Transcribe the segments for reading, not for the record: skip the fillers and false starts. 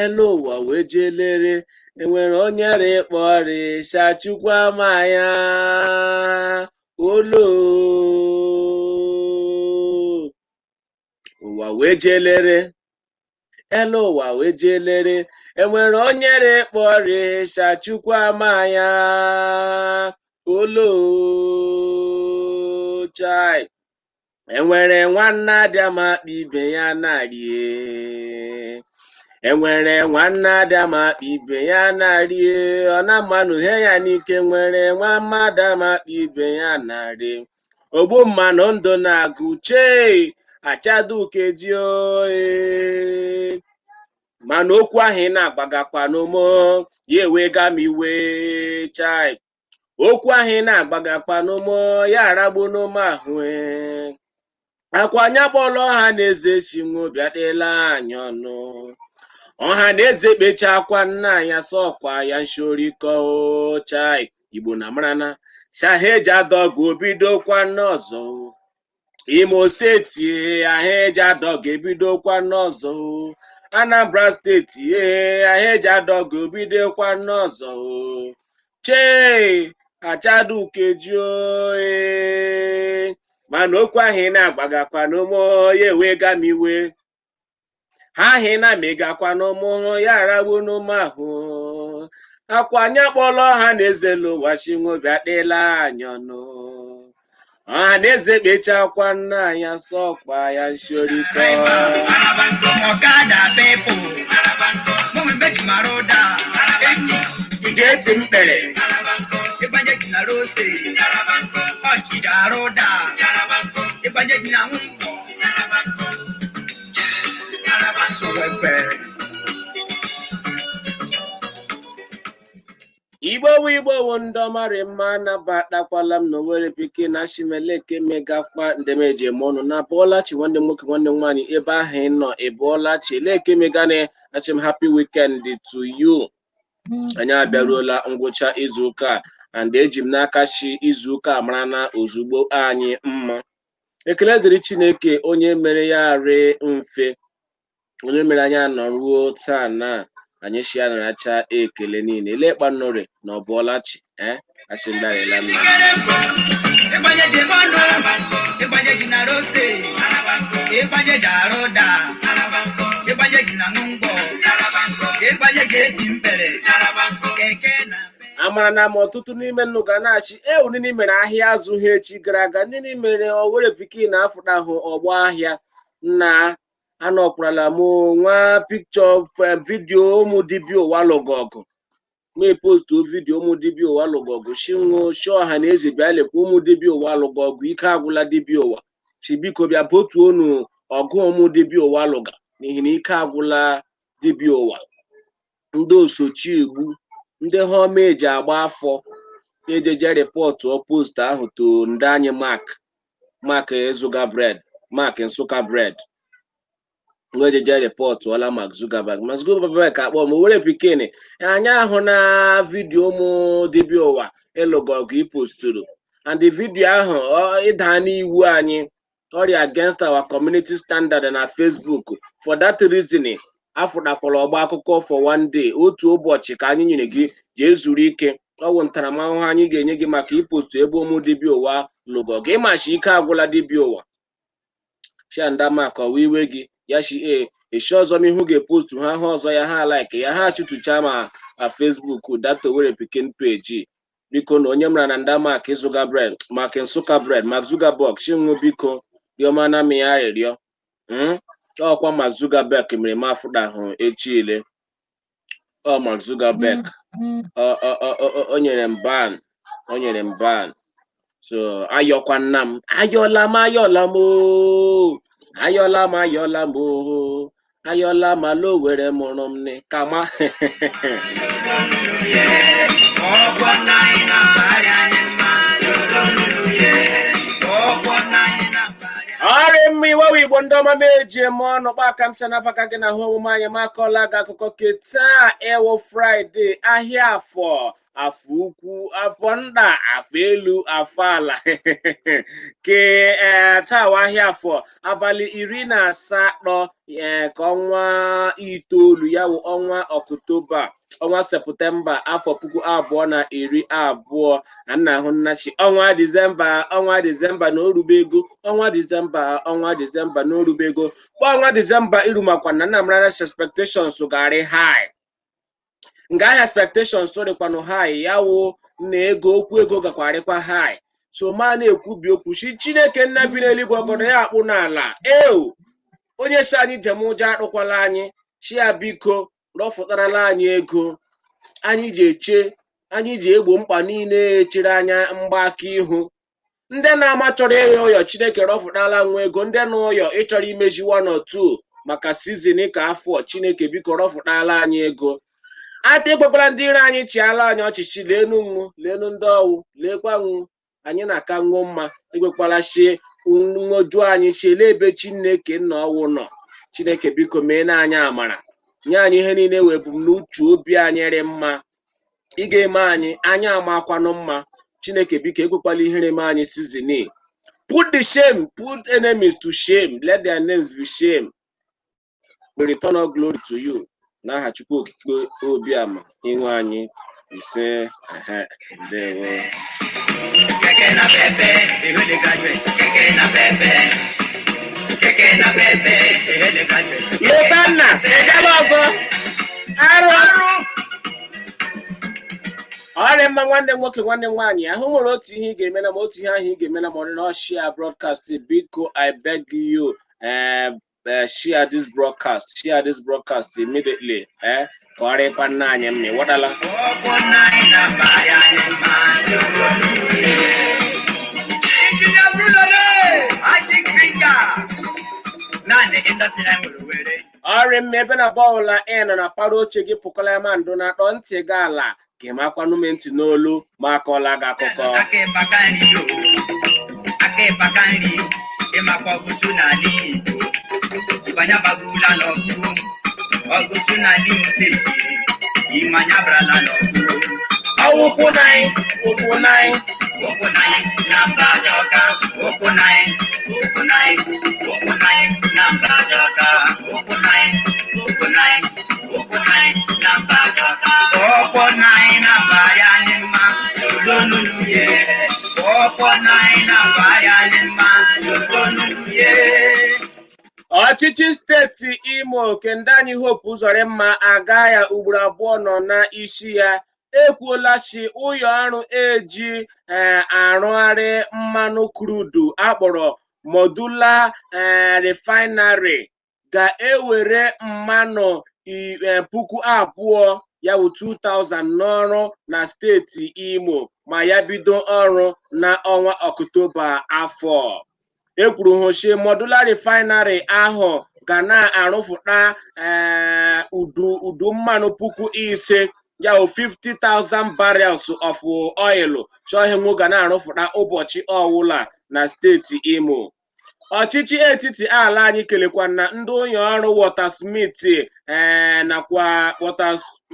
elu ụwa wee jee lere enwere onye rịkpọrịsha Chukwu ama ya olo ụwa wee jee lere elu ụwa wee jee lere enwere onye rịkpọrịsha Chukwu ama ya olo chai enwere nwanne adịamakpa ibe ya na-arie enwere nwanne adịamakpa ibe ya na-arie ọ na-amanụ he ya n'ike nwere nwa mmadụ amakpa ibe ya na-arị ogbu mmanụ ndụ na-agụ chee achadukeji oe mana okwu ahụ ị na-agbagakwa n'ụmụ ya ewega m iwe chai okwu ahụ ị na-agbagakwa n'ụmụ ya aragbu n'ụmụ ahụ akwa anya kpọrọ ọha na eze si nwobịa dịla anya ọnụ ọha na eze kpecha akwa nna ya sọkwa ya nshoriko chai igbo na marana shaheji adọgụ obidokwa n'ọzọ Imo steeti aheji adọgụ ebidokwa n'ọzọ Anambra steeti aheji adọgụ obidokwa n'ọzọ chee achadukeji oe mana okwu ahụ ị na-agbagakwa n'ụmụ ya ewega m iwe ha ahụ ị na-amịgakwa n'ụmụ ya aragbu n'ụmụ ahụ akwa anya kpọrọ ọha na eze n'ụwa si nwobịa dịla anya ọnụ ọha na eze kpechakwa nna ya sọkwa ya nshoriko ije eti mkpere Igbo ndọmarị mma nabatakwala m n'Owerri Pikin na Shimeleke megakwa ndemeje mọnụ na bọọlachi nwanne m nwoke nwanne m nwaanyị ebe ahụ ị nọ ịbọọlachi Leke megane achim happy weekend to you. Anyị abịaruola ngwụcha izuụka and eji m n'aka shi izuụka mara na ozugbo anyị mma. Ekele dịrị Chineke onye mere ya arị mfe, onye mere anyị anọ ruo taa na anyị shi ya naracha ekele niile lekpa nnọrị na ọbọọlachi asị ndarịla nna amara na ma ọtụtụ n'ime nnụ ga na-achị ndị n'ime na ahịa azụghị echi gara aga, ndị n'ime na Owerri Pikin na-afụtahụ ọgbọ ahịa na anọkwala m nwa pikchọ vidio ụmụ dibịa ụwa lụgụ ọgụ mee postu vidio ụmụ dibịa ụwa lụgụ ọgụ shinwo shi ọha na eze bịa lekwa ụmụ dibịa ụwa lụgụ ọgụ ike agwụla dibịa ụwa chi biko bịa botuo unu ọgụ ụmụ dibịa ụwa lụga n'ihi na ike agwụla dibịa ụwa. Ndị osochi igbu ndị ha ọma eji agba afọ ejeje rịpọtụ post ahụ to ndị anyị Mark Zuckerberg, Mark Zuckerberg ejeje rịpọtụ ọla Mark Zuckerberg akpọ m Owerri Pikin anyị ahụ na vidio ụmụ dibịa ụwa ịlụgụ ọgụ iposturu and the vidio ahụ ịda n'iwu anyị ọrịa against our community standard na Facebook. For that reason afụdakwala ọgba akụkọ for one day, otu ụbọchị ka anyị nyere gị jee zuru ike. Ọ bụ ntaramahụhụ anyị ga-enye gị maka ipostu ebe ụmụ dibịa ụwa lụgụ ọgụ ịmachi ike agwụla dibịa ụwa chiandamaka ọwa iwe gị ya shi eshi ọzọ m ihu ga-epostu ha ọzọ ya ha like ya ha chụtụcha ma Facebook data Owerri Pikin page. Biko na onye mara na ndamaka Zuckerberg Mark Zuckerberg shinwu biko rịọma na mi ya rịrịọ ọkwa Mark Zuckerberg mere ma afụdahụ echi ile Mark Zuckerberg o nyere m ban so ayọkwa nna m ayọla m ala Owerri mụrụ m ne kama ọrị mma iwewe Igbo ndị ọma meji eme ọnụ kpaka mcha na apaka gị na ahụ omume anyị makọla gị akụkọ keta ewo Fraịde ahịa afọ ukwu afọ nda afọ elu afọ ala ke taa ahịa afọ abalị 17 ka ọnwa itoolu ya wụ ọnwa Ọktoba ọnwa Septemba afọ 2020 na nna ahụ nnachi ọnwa Disemba na orubego ọnwa Disemba na orubego ọnwa Disemba iru makwa na nna mara expectations gari high nga ahịa expectations dịkwanụ high ya wụ na okwu ego gakwarịkwa high. So ma na-ekwubi okwu shi Chineke nna bi n'eluigwe ọgọdọ ya akpụ n'ala onye si anyị jem ụjọ akpụkwala anyị shi ya biko rọfụtarala anyị ego anyị ji egbo mkpa niile echere anya mgbaka ihu. Ndị na-ama chọrọ ịrịọ ụyọ Chineke rọfụtala nwa ego, ndị na ụyọ ịchọrọ imeji 1 or 2 maka sizin ka afọ Chineke biko rọfụtala anyị ego. Ata ekwekwala ndị ire anyị chiala anyị ọchịchị lenu ndị ọwụ lekwa nwụ anyị na-aka nwụ mma ekwekwala shie nwoju anyị chiele ebe Chineke nna ọwụ nọ. Chineke biko mee na anyị amara nye anyị ihe niile wee bụ n'uche obi anyị rị mma ị ga-eme anyị amakwanụ mma. Chineke biko ekwekwala ihere me anyị season. Put enemies to shame, let their names be shame. We return all glory to you. N'aha Chukwu okike obiama inwe anyị ise ndewo. Letanna edebe ọzọ arụ ọrịa mma nwanne m nwoke nwanne m nwaanyị ahụ nwere otu ihe ị ga-eme na ma otu ihe ahụ ị ga-eme na ma ọ na share broadcast biko I beg you share this broadcast immediately ka ọrịkwa nna anyị mma ịwadala ọrị m ebe na bọọla nọ na para oche gị pụkọla ma ndụ na-atọ ntị gị ala ka ịmakwanụ m ntị n'olu ma akọọla gị akụkọ. Aka ịbaka nri ịmakwa ọgụtụ n'ala Igbo ịbanya bagula n'ọgụ ọgụtụ n'ala Imo steeti ịmanya barala n'ọgụ ụkwụ nanyị na mba Ajọka ụkwụ nanyị na mba Ajọka ụkwụ nanyị na mba Ajọka ụkwụ nanyị na mba anyị mma n'olonuluye ụkwụ nanyị na mba anyị mma n'olonuluye. Ọchịchị steeti Imo Kende anyị Hope Uzodimma aga ya ugboro abụọ nọ na isi ya ekwuola si ụlọ ọrụ eji arụgharị mmanụ krudu akpọrọ Modular Refinery ga-ewere mmanụ 2,000 ya bụ 2,000 n'ọrụ na steeti Imo ma ya bido ọrụ na ọnwa Ọktoba afọ. Ekwuru hosi Modular Refinery ahụ ga na-arụpụta udu mmanụ 5,000 ya 50,000 barrels of oil chọhenwu ga na-arụpụta ụbọchị ọwụla na steeti Imo. Ọchịchị etiti ala anyị kelekwa na ndị ụlọ ọrụ Watersmith nakwa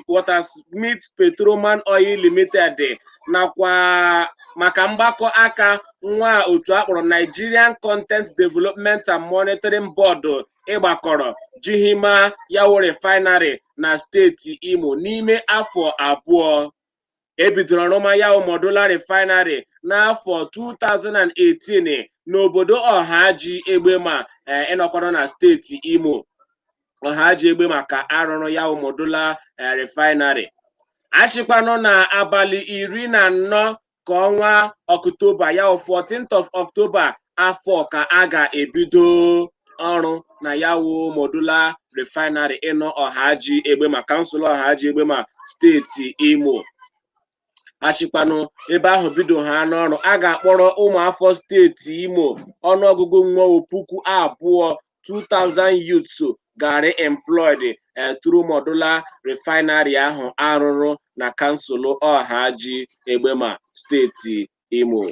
Watersmith Petroleum Oil Limited nakwa maka mgbakọ aka nwa otu akpọrọ Nigerian Content Development and Monitoring Board ịgbakọrọ jihima yawo refinery na steeti Imo n'ime afọ abụọ. Ebidoro ọrụma yawo Modular Refinery n'afọ 2018 n'obodo Ọhaji Egbema ịnọkọrọ na steeti Imo. Ọhaji Egbema ka arụrụ yawo Modular Refinery. Achịkwanụ na abalị 14 ka ọnwa Ọktoba yawo 14th of October afọ ka a ga-ebido ọrụ na yawo Modular Refinery ịnọ Ọhaji Egbema, kansụl Ọhaji Egbema steeti Imo. Achịkwanụ ebe ahụ bido ha n'ọrụ a ga-akpọrọ ụmụafọ steeti Imo ọnụọgụgụ nwa 2,000 2,000 youths gari employed through Modular Refinery ahụ arụrụ na kansụl Ọhaji Egbema steeti Imo.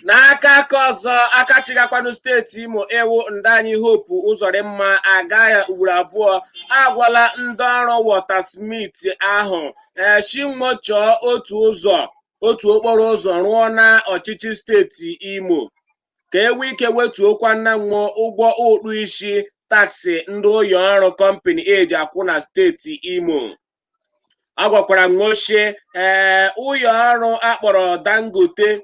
N'aka aka ọzọ akachigakwanụ steeti Imo ewu Ndanyi Hope Uzodimma aga ya ugboro abụọ agwala ndị ọrụ Watersmith ahụ chinwo chọọ otu okporo ụzọ rụọ na ọchịchị steeti Imo ka enwe ike wetuokwa nnanwo ụgwọ ụtụ isi taksị ndị ụlọ ọrụ kọmpani eji akwụ na steeti Imo. Agwakwara m ochie ụlọ ọrụ akpọrọ Dangote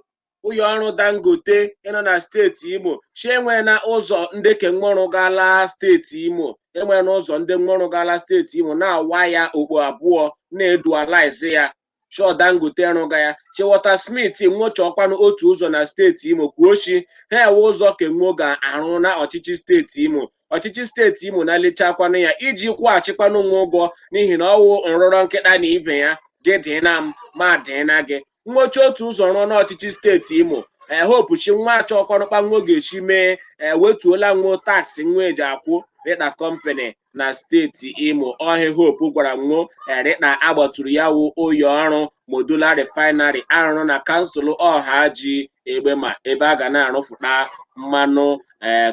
ịnọ na steeti Imo chi enwe na ụzọ ndị kenwọrụ gala steeti Imo enwe na ụzọ ndị nwọrụ gala steeti Imo na-awa ya okpo abụọ na-edualize ya chọ Dangote rụga ya chi Watersmith nwochọkwanụ otu ụzọ na steeti Imo kwuochi ha ewe ụzọ kenwo ga-arụ na ọchịchị steeti Imo. Ọchịchị steeti Imo na-lechakwanụ ya iji kwụghachikwanụ nwa ụgwọ n'ihi na ọwụ nrụrọ nkịta na ibe ya gị dịna m ma dịna gị. Nwochi otu ụzọ rụọ n'ọchịchị steeti Imo Hope chi nwa achọkwanụkpa nwa ga-esi mee wetuola nwo taksị nwa eji akwụ rịta kọmpani na steeti Imo. Ọhịa Hope gwara nwo rịta agbatụrụ ya wụ ụlọ ọrụ Modular Refinery arụrụ na kansụl Ọhaji Egbema ebe a ga na-arụpụta mmanụ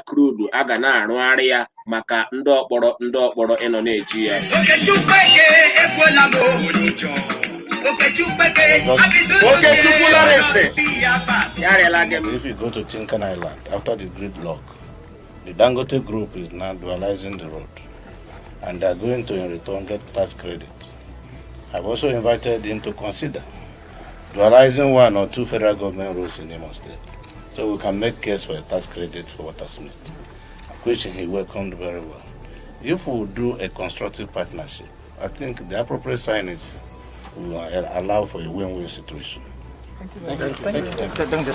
krudu a ga na-arụgharị ya maka ndị ọkpọrọ ịnọ na-eji ya. If you go to Tinkan Island, after the gridlock, the Dangote group is now dualizing the road, and they are going to, in return, get tax credit. I've also invited him to consider dualizing 1 or 2 federal government roads in Imo State, so we can make case for a tax credit for Watersmith, which he welcomed very well. If we do a constructive partnership, I think the appropriate signage will allow for a win-win situation. Thank you.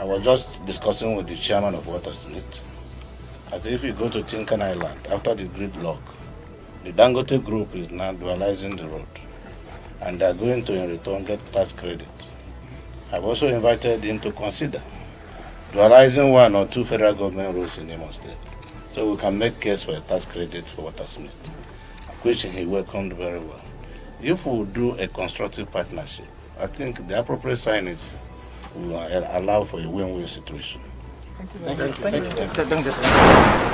I was just discussing with the chairman of Watersmith. I said, if you go to Tinkan Island, after the gridlock, the Dangote group is now dualizing the road, and they are going to, in return, get tax credit. I've also invited him to consider dualizing 1 or 2 federal government roads in Imo State, so we can make case for a tax credit for Watersmith, which he welcomed very well. If we do a constructive partnership, I think the appropriate signage will allow for a win-win situation. Thank you.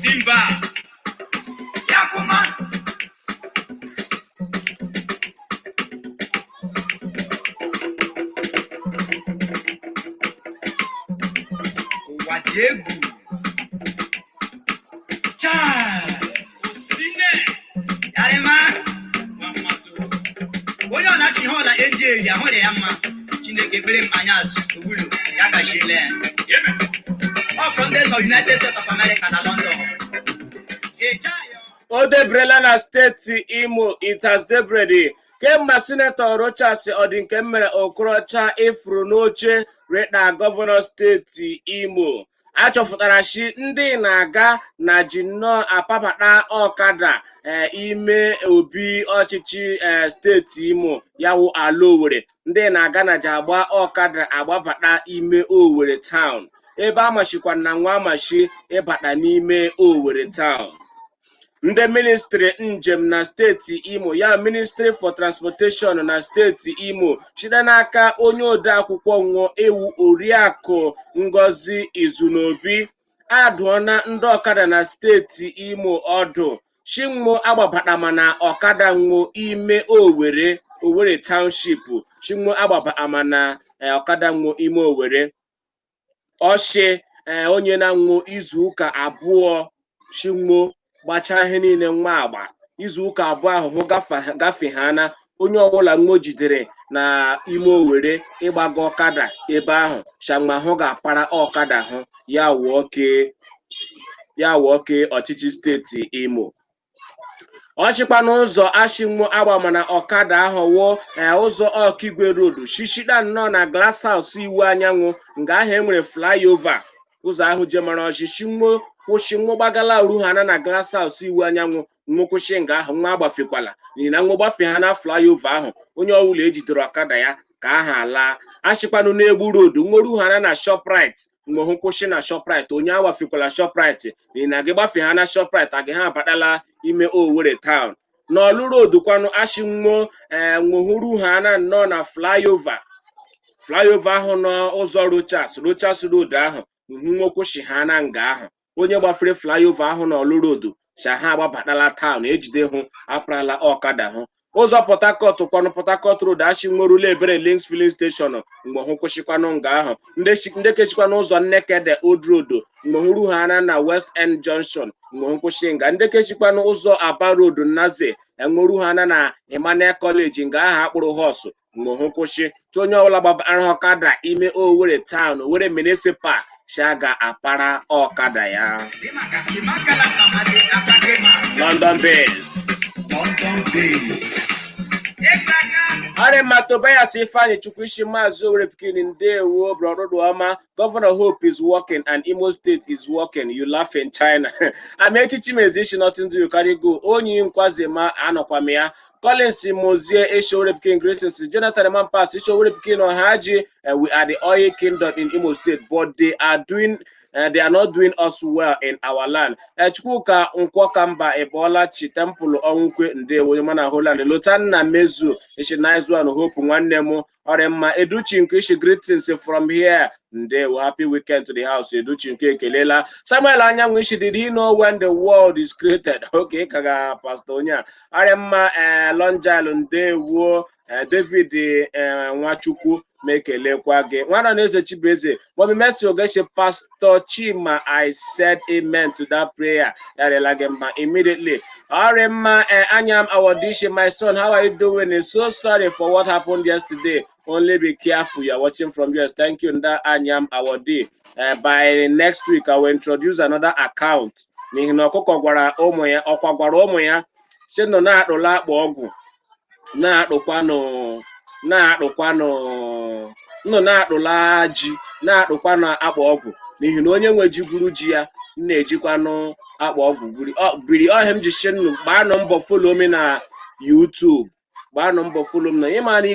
Simba Yakuma Wadegu Cha Sine Yarema Mamato Wono na chi hola eje ya hore yamma Chineke bere manyas ogulu ya ga shile All from the United States of America and London. Odebrela na steeti Imo, it has debredi. Kemgbe Sinetọ Rochas Odinke Okorocha ifuru n'oche reta gọvanọ steeti Imo, achọpụtara shi ndị na-aga na ji nnọọ apapata ọkada ime obi ọchịchị steeti Imo yawu ala Owerri. Ndị na-aga na ji agba ọkada agbabata ime Owerri town, ebe amachikwa na nwa amachi ịbata n'ime Owerri town. Ndị ministry njem na steeti Imo ya Ministry for Transportation na steeti Imo site n'aka onye ode akwụkwọ nwo ewu Oriakụ Ngozi Izunobi adụọna ndị ọkada na steeti Imo ọdụ chinwo agbabata mana ọkada nwo ime Owerri Township chinwo agbabata mana ọkada nwo ime Owerri ọchị onye na nwo izu ụka abụọ chinwo gbachaa ihe niile nwa agba izu ụka abụọ ahụ gafe ha na onye ọbụla nwo jidere na ime Owerri ịgbago ọkada ebe ahụ shama hụ ga-apara ọkada hụ ya wụọ ọchịchị steeti Imo. Ọchịkwa n'ụzọ Ashinwo agba mana ọkada ahụ wụọ ụzọ Ọkigwe road shishida nnọọ na Glass House Iwu Anyanwụ nga ahụ enwere flyover ụzọ ahụ jemara ọchịchị kwụsị nwa gbagala uru ha na Glass House Iwu Anyanwụ nwokwụsị nga ahụ nwa agbafekwala n'ihi na nwa gbafe ha na flyover ahụ onye ọbụla ejidere ọkada ya ka aha ala. Achịkwanụ n'Egbu road nworu ha na Shoprite mgbe hụ kwụsị na Shoprite onye agbafekwala Shoprite n'ihi na gị gbafe ha na Shoprite agị ha abatala ime Owerri town. N'Ọlụ road kwanụ Ashinwo nwohuru ha na nnọọ na flyover ahụ n'ụzọ Rochas road ahụ nwokwụsị ha na nga ahụ onye gbafere flyover ahụ n'Ọlụ road sha ha agbabatala town ejide hụ aprala ọkada hụ. Ụzọ Port Harcourt kwanụ Port Harcourt road Ashinworula Ebere Links filling station mgbe hụ kwụsịkwanụ nga ahụ ndị kechikwanụ ụzọ Nnekede Old road mgbe hụrụ ha na West End Junction mgbe hụ kwụsị nga ndị kechikwanụ ụzọ Aba road Nnaze enweru ha na Emmanuel College nga aha akpụrụ họsụ mgbe hụ kwụsị onye ọbụla gbabara ọkada ime Owerri town Owerri municipal shaga apara ọkada ya. London base. Are Tobias Ifeanyi Chukwuishi Maazị Owerri Pikin Ndewo Brododuama. Governor Hope is working and Imo State is working. You laugh in China. Amechi Chimezishi nothing to you carry go. Onyi Nkwazema Anokwamia. Collins Mozie Isho Owerri Pikin greetings. Jonathan Mampas Isho Owerri Pikin Ohaji. We are the oil kingdom in Imo State, but they are not doing us well in our land. Chukwuka Nkwakamba Ebola Chitempulo Onkwe Ndewo Mana Holland. Lotanna Mezu Ishinaizu and Hope Nwanemo Orema Educhi Nkishi greetings from here. Ndewo happy weekend to the house. Educhi Nke Kelela. Samuel Anyangwishi, did he know when the world is created? Okay, Kaga Pastonia. Orema Lonjalo Ndewo David Nwachukwu Mekelekwa ge. Nwana Neze Chibeze. Mommy Messi Ogeshe Pastor Chima. I said amen to that prayer. Immediately. Arema Anyam Awadishi, my son, how are you doing? I'm so sorry for what happened yesterday. Only be careful. You are watching from US. Thank you, Nda Anyam Awadi. By next week, I will introduce another account. Nihino gwara ụmụ ya, ọkwa gwara ụmụ ya, si nọ na-akpụla akpụ ọgwụ, na-akpụla ji, na-akpụkwanụ akpụ ọgwụ. N'ihi na onye nwe ji buru ji ya, na-ejikwanụ akpụ ọgwụ biri ọhịa m ji shenu. Gbaanụ mbọ follow me na YouTube. Gbaanụ mbọ follow me na ịma na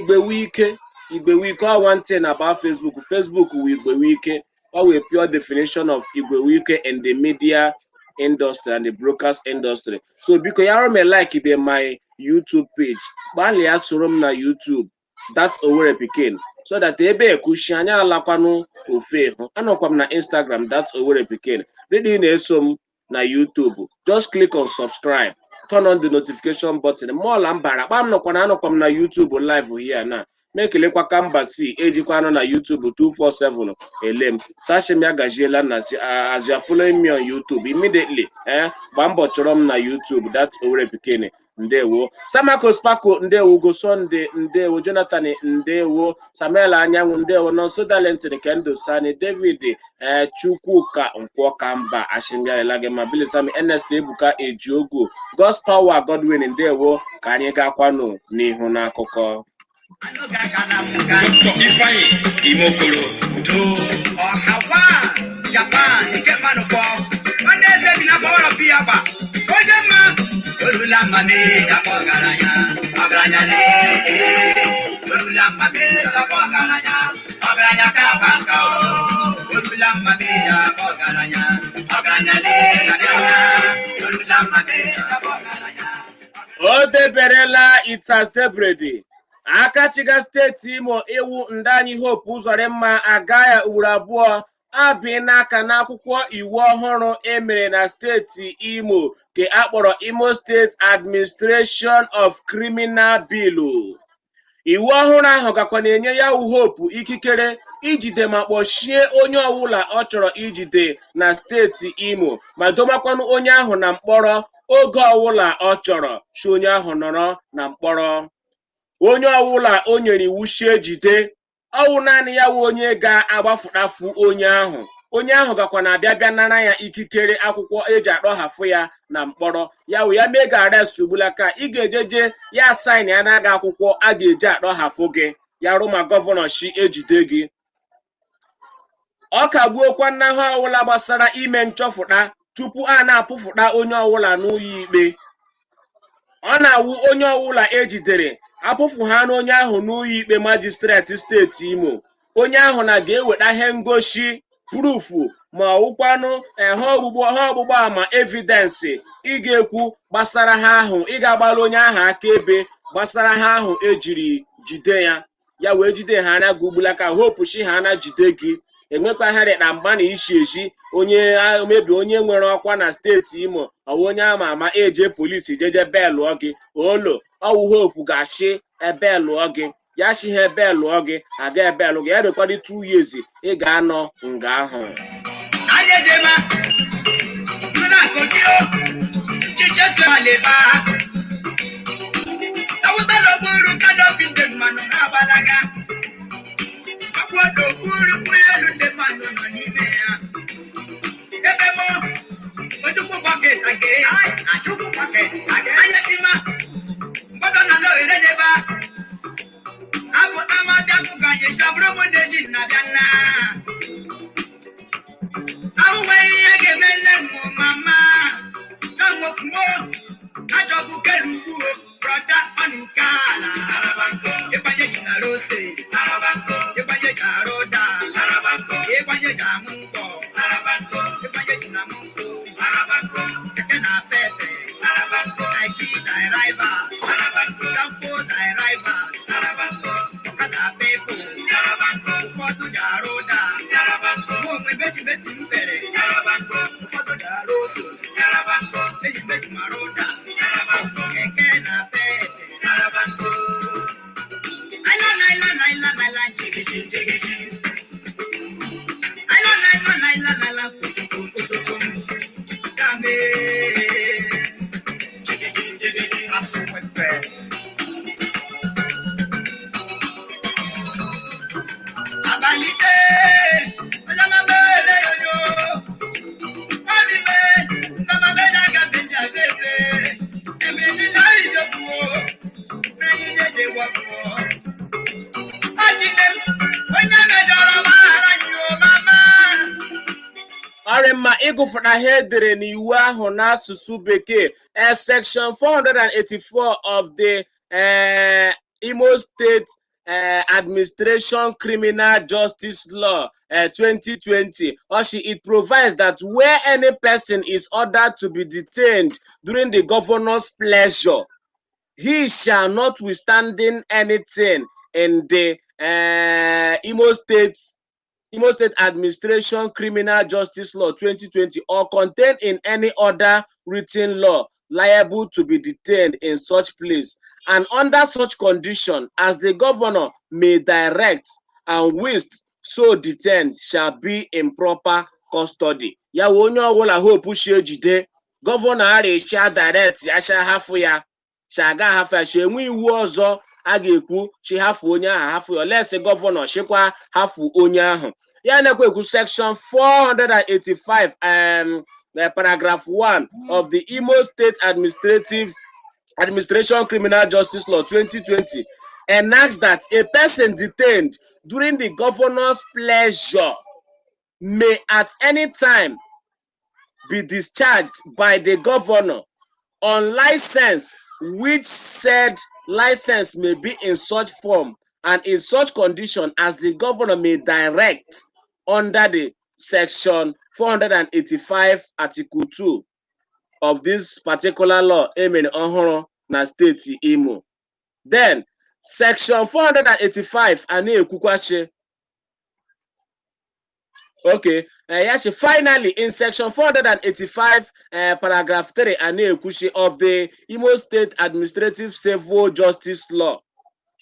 Igbe Wike all one thing about Facebook. Facebook with Igbe Wike, or a pure definition of Igbe Wike in the media industry and the broadcast industry. So because you may like it in my YouTube page, Bali Asurum na YouTube, that's Owerri Pikin. So that ebe kushanya alakwanu ofe. Anokwam na Instagram, that's Owerri Pikin. Reading esom na YouTube. Just click on subscribe. Turn on the notification button. More lambara. Bam no kwana anokwam na YouTube live here now. Make lekwa kambasi ejikwano na YouTube 247 elem. Sashim ya gajiela na as you are following me on YouTube immediately. Bambo chorom na YouTube. That's Owerri Pikin. Ndewo. Samako Spako Ndewo Go Sunday Ndewo. Jonathan Ndewo. Samuel Anyanwu Ndewo. Nonso Dalent Kendo Sani David Chukwuka Nkwakamba Ashimia Elage Mabili Sami Ernest Ebuka Ejiogo. God's power Godwin Ndewo ka anyị gakwanu n'ihu n'akụkọ. Dr. Ifeanyi Imokoro to Hawa Japan Ikemano for one day they been a power of Piapa. Odema Olula Mame Agaranya le Olula Mame Agaranya Kabaka Olula Mame Agaranya le Olula Mame Odeberela it has debredi. Akachiga steeti Imo ewu Ndani Hope Uzoremma agaya ugboro abụọ abịa n'aka n'akwụkwọ iwu ọhụrụ emere na steeti Imo ke akpọrọ Imo State Administration of Criminal Bill. Iwu ọhụrụ ahụ gakwa na-enye ya Hope ikikere ijide ma kpọchie onye ọwụla ọ chọrọ ijide na steeti Imo ma domakwanụ onye ahụ na mkpọrọ oge ọwụla ọ chọrọ chi onye ahụ nọrọ na mkpọrọ. Onye ọwụla o nyere iwu shie jide ọwụ naanị ya wụ onye ga-agbafụtafu onye ahụ gakwa na-abịa nara ya ikikere akwụkwọ eji akpọhafụ ya na mkpọrọ ya wụ ya mee ga arrest ugbulaka ị ga-ejeje ya sign ya na-aga akwụkwọ a ga-eji akpọhafụ gị ya rụ ma gọvanọ shi ejide gị. Ọ kagbuokwa nnahụ ọwụla gbasara ime nchọfụta tupu a na-apụfụta onye ọwụla n'ụlọ ikpe. Ọ na-awụ onye ọwụla ejidere apụfụ ha n'onye ahụ n'ụlọ ikpe majistreti steeti Imo. Onye ahụ na ga-eweta ihe ngosi prufu ma ọwụkwanụ ha ọgbụgba ama evidensi ị ga-ekwu gbasara ha ahụ ị ga-agbara onye ahụ akaebe gbasara ha ahụ ejiri jide ya wee jide ha na gugbulaka Hope shi ha na jide gị. Enwekwa ha dị na mgba na ishi eji onye mebi onye nwere ọkwa na steeti Imo ọwụ onye ama eje polisi jeje belụọ gị olo ọwụ Hope ga-ashị ebe lụọ gị ya shi ha ebe lụọ gị aga ebe lụ gị ya bekwado 2 years ị ga-anọ nga ahụ. Ayedema Muna Kodio Chichesu Aleba Tawutalo Buru Kadopinde Manu Abalaga Akwado Buru Kuyelu de Manu Nanimea Ebemo Ojuku Bucket again Ajuku Bucket again Ayedema Mbadana no Eredeba Arema ịgụfụta ihe edere n'iwu ahụ n'asụsụ Bekee, section 484 of the Imo State Administration Criminal Justice Law 2020. It provides that where any person is ordered to be detained during the governor's pleasure, he shall, notwithstanding anything in the Imo State Administration Criminal Justice Law 2020 or contained in any other written law, liable to be detained in such place, and under such condition as the governor may direct, and whilst so detained shall be in proper custody. Ya onye ọbụla hope shi ejide governor aresha direct asha hafu ya shaga hafu ya enwe iwu ọzọ a ga-ekwu shi hafu onye ahụ hafu ya olese governor shikwa hafu onye ahụ. Ya na-ekwu section 485 paragraph 1 of the Imo State Administration Criminal Justice Law 2020 enacts that a person detained during the governor's pleasure may at any time be discharged by the governor on license, which said license may be in such form and in such condition as the governor may direct under the section 485 article 2 of this particular law emere ọhụrụ na steeti Imo. Then section 485 ana-ekwukwachi finally in section 485 paragraph 3 ana-ekwuchi of the Imo State Administrative Civil Justice Law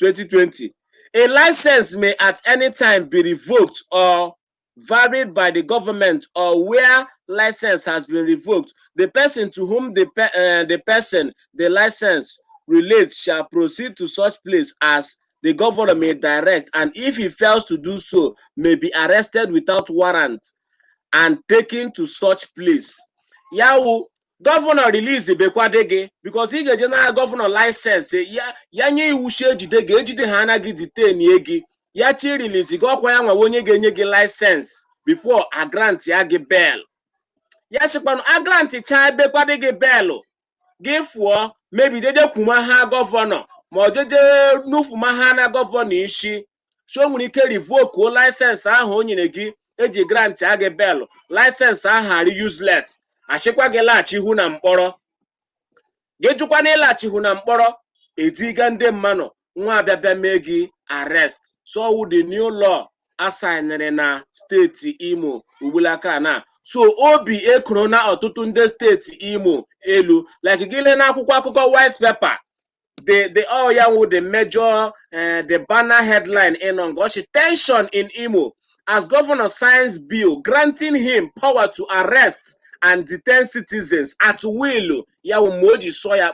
2020, a license may at any time be revoked or varied by the government, or where license has been revoked, the person to whom the license relates shall proceed to such place as the governor may direct, and if he fails to do so, may be arrested without warrant and taken to such place. Yawu governor release the bekwadege because he get general governor license ya nye iwu shi ejide ha anaghị detain egi ya chi release go kwa ya nwa onye ga-enye gị license before a grant ya gị bail. Ya shikpanu a grant cha bekwadege bail gị fụọ maybe dede kwuma ha governor ma ojeje nufuma ha na governor ishi so nwere ike revoke o license ahụ o nyere gị eji grant ya gị bail, license ahụ are useless, ashikwa gị laghachi ihu na mkpọrọ gị jụkwa na ịlaghachi ihu na mkpọrọ ediga ndị mmanụ nwa abịa mee gị arrest. So the new law assigned na steeti Imo ugbulaka na so obi ekrona ọtụtụ ndị steeti Imo elu like gile na akwụkwọ akụkọ white paper the all young with the major the banner headline in Ongoshi tension in Imo as governor signs bill granting him power to arrest and detain citizens at will. Ya moji soya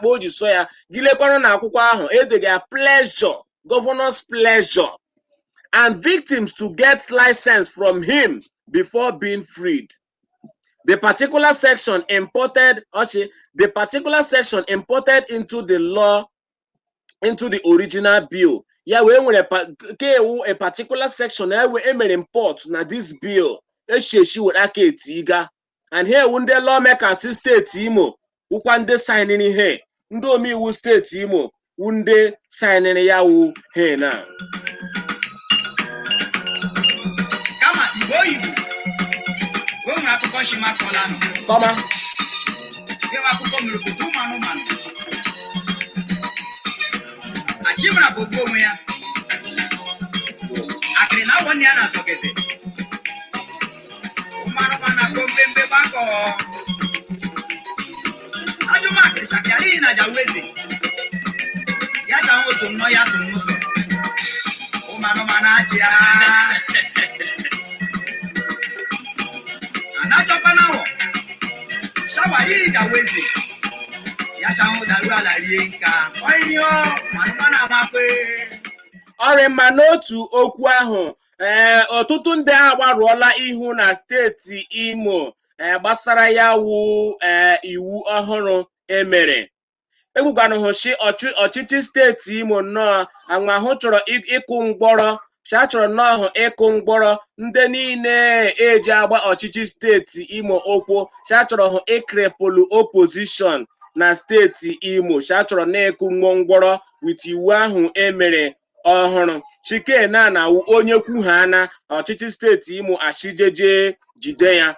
gile kwano na akwụkwọ ahụ edega pleasure, governor's pleasure, and victims to get license from him before being freed. The particular section imported into the law, into the original bill, ya wee nwere kewu a particular section emere import na this bill esheshi were aka etiga and here ndị lawmakers steeti Imo wụkwa ndị signing ihe ndị omeiwu steeti Imo wụ ndị signing ya wụ he na kama Igbo o nwere akụkọ shimakọla nụ kọma ihe akụkọ mere obodo ụmụ achịmara bụ onwe ya akịrị na awọ ya na-azọgeze ụmụ na-akọ mbembe gbakọ ajụmakịrị chakịara iyi na jaweze ya chanwe otu nnọọ ya tụ n'ụzọ ụmụ achị ya anajọkwa na awọ shawa iyi jaweze ya chanwe daru ala rie nka ọyịyọ manụmanụ amakwe ọrịa mma n'otu okwu ahụ ọtụtụ ndị agbarụọla ihu na steeti Imo gbasara ya wụ iwu ọhụrụ emere egwugwanụhụchi ọchịchị steeti Imo nnọọ amahụ chọrọ ịkụ mgbọrọ chọrọ nnọọ ịkụ mgbọrọ ndị niile eji agba ọchịchị steeti Imo okwu chọrọ ịkrepụlụ opposition na steeti Imo chọrọ na-ekụ mgbọrọ wit iwu ahụ emere ọhụrụ Chikena na-awụ onye kwughana ọchịchị steeti Imo ashijeje jide ya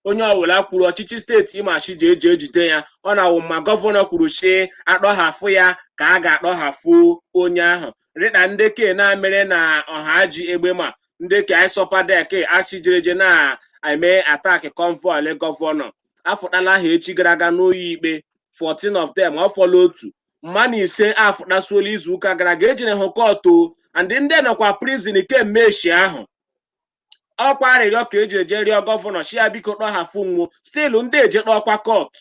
onye ọbụla kwuru ọchịchị steeti Imo ashijeje jide ya ọ na-awụ ma gọvanọ kwuru si akpọghafụ ya ka a ga-akpọghafụ onye ahụ rịda ndị Kena mere na ọhaji egbe ma ndị ka isọpadeke ashijeje na-eme ataki convoy gọvanọ afụtala ha echi gara aga n'ụlọ ikpe 14 of them ọ fọlọ otu mmanụ ise afụtasuola izu ụka gara aga ejiri hụ kọtụ ndị nọkwa prison kemgbe echi ahụ ọkwa arịrịọ ka eji eje rịọ gọvanọ chia biko kpọghafụ nwo stilu ndị eje kpọkwa kọt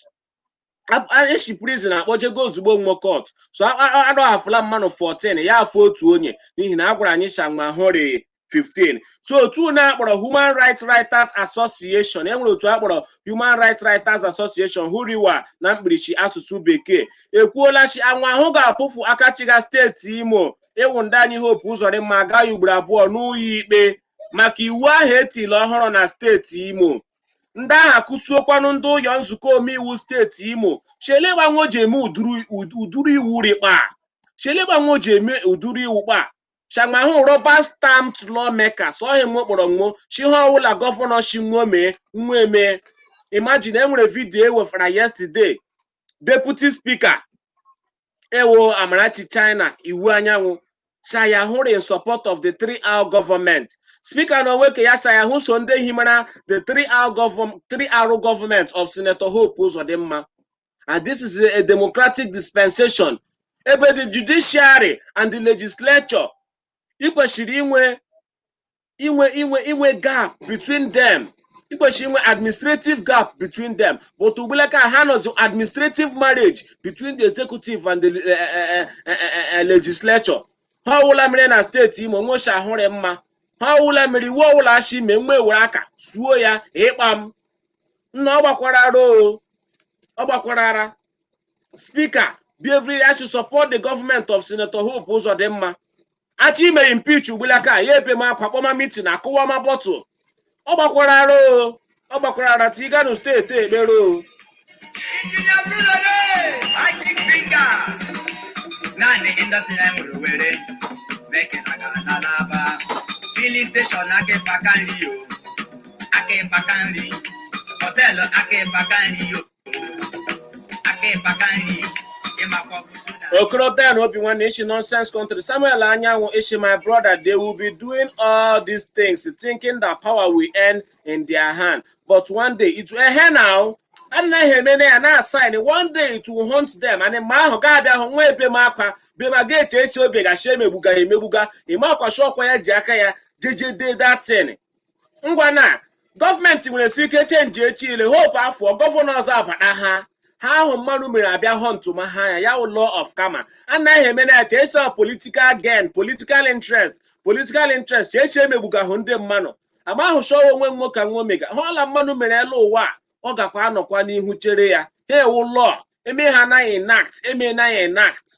echi prison akpọjego ozugbo nwo kọt so adọghafụla mmanụ 14 ya afọ otu onye n'ihi na a gwara anyị shangma hụri 15 so otu na-akpọrọ Human Rights Writers Association enwere otu akpọrọ Human Rights Writers Association hụriwa na mkpirisi asụsụ bekee ekwuola chi anwa ahụ ga-apụfu akachiga steeti Imo ewu ndị anyị Hope Uzodimma agaghị ugboro abụọ n'ụlọ ikpe maka iwu ahụ etili ọhụrụ na steeti Imo ndị ahụ akụsuokwanụ ndị ụyọ nzukọ omeiwu steeti Imo chelegbanwo ji eme uduru iwu rikpa chelegbanwo ji eme uduru iwu kpa Shangmahu rubber stamped lawmakers ọ him kpọrọ nwo chiha ọwụla gọvanọ shi nwome nweme imagine enwere vidio ewefara yesterday deputy speaker ewo Amarachi China iwu anyanwụ Shayahuri in support of the 3R government speaker na onwe ke ya Shayahu so ndị himara the 3R government of Senator Hope Uzodimma and this is a democratic dispensation ebe the judiciary and the legislature ikwesịrị inwe gap between them ikwesịrị inwe administrative gap between them but ugbulaka ha nọzi administrative marriage between the executive and the legislature ha ọwụla mere na steeti Imo nwocha ahụrị mma ha ọwụla mere iwu ọwụla ashi me nwe were aka suo ya ịkpa m nna ọ gbakwarara speaker behavior I should support the government of Senator Hope Uzodimma achi mere impeach ugbulaka ya ebe ma akwa kpọma meeting akụwa ma bọtụ ọ gbakwarara tiga no steeti ekpere naanị indọstrị anyị nwere were meke na ga n'aba filling station aka ịpaka nri họteelụ aka ịpaka nri ịmakwa Okorobịa na obi nwanne ishi nonsense country Samuel Anyanwụ ishi my brother they will be doing all these things thinking that power will end in their hand but one day it will end now anaghị emene ya na assign one day it will haunt them and ma ahụ ga-abịa hụ nwa ebe m akwa bema ga-eche esi obi gashi emegbuga ịma akwa shọkwa ya ji aka ya jeje de datin ngwa na gọọmenti nwere si ike chenji echi ile Hope afọ gọvanọ ọzọ abata ha ahụ mmanụ mere abịa hunt ma ha ya law of karma anaghị emene ya chesi political gain political interest chesi emegbuga hụ ndị mmanụ ama ahụ shọwa onwe nwoke nwomega hụla mmanụ mere elu ụwa ọ gakwa anọkwa n'ihu chere ya ha ewu law eme ha anaghị enact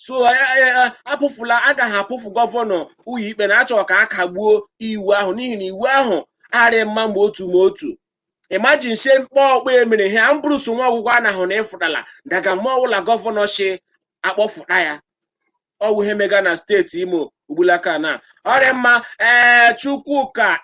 so apụfula agaghị apụfu gọvanọ uyi ikpe na achọrọ ka a kagbuo iwu ahụ n'ihi na iwu ahụ arị mma ma otu imagine se mkpọ ọkpọ emere ihe ambrusu nwa ọgwụgwọ anahụ na ịfụtala daga mma ọbụla gọvanọ shi akpọfụta ya ọwụ ihe mega na steeti Imo ugbulaka na ọrịa mma Chukwuka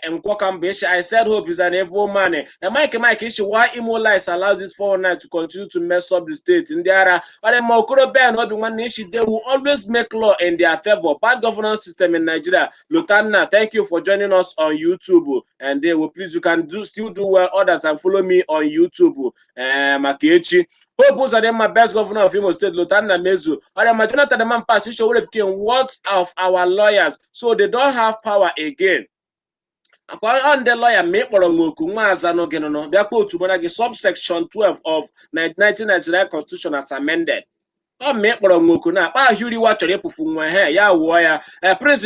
Nkwoka Mbeshi. I said hope is an evil man. Mike ishi why Imo lies allowed this 419 to continue to mess up the state in the area. Ọrịa mma Okorobe and Obi ishi they will always make law in their favor. Bad governance system in Nigeria. Lutanna, thank you for joining us on YouTube, and they will please you can still do well others and follow me on YouTube. Makechi Hope was my best governor of Imo State, Lutanna Mezu. Or my Jonathan the man pass issue would have became what of our lawyers, so they don't have power again. On the lawyer make subsection 12 of 1999 Constitution as amended. Prince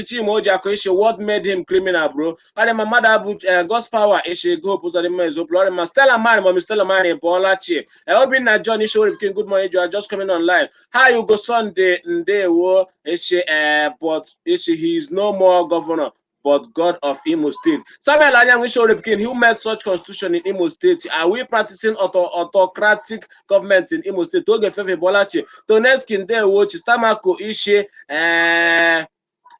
Chimoji what made him criminal, bro? My mother God's power is she go put on the Stella Man, Stella Man, Bolachi. Obina Johnny show good morning. You are just coming online. How you go Sunday war is she but is he is no more governor, but God of Imo State. Samuel Anyang show who made such constitution in Imo State. Are we practicing autocratic government in Imo State? Toge Fefe Bolachi. Toneskin de watch Stamako Ishe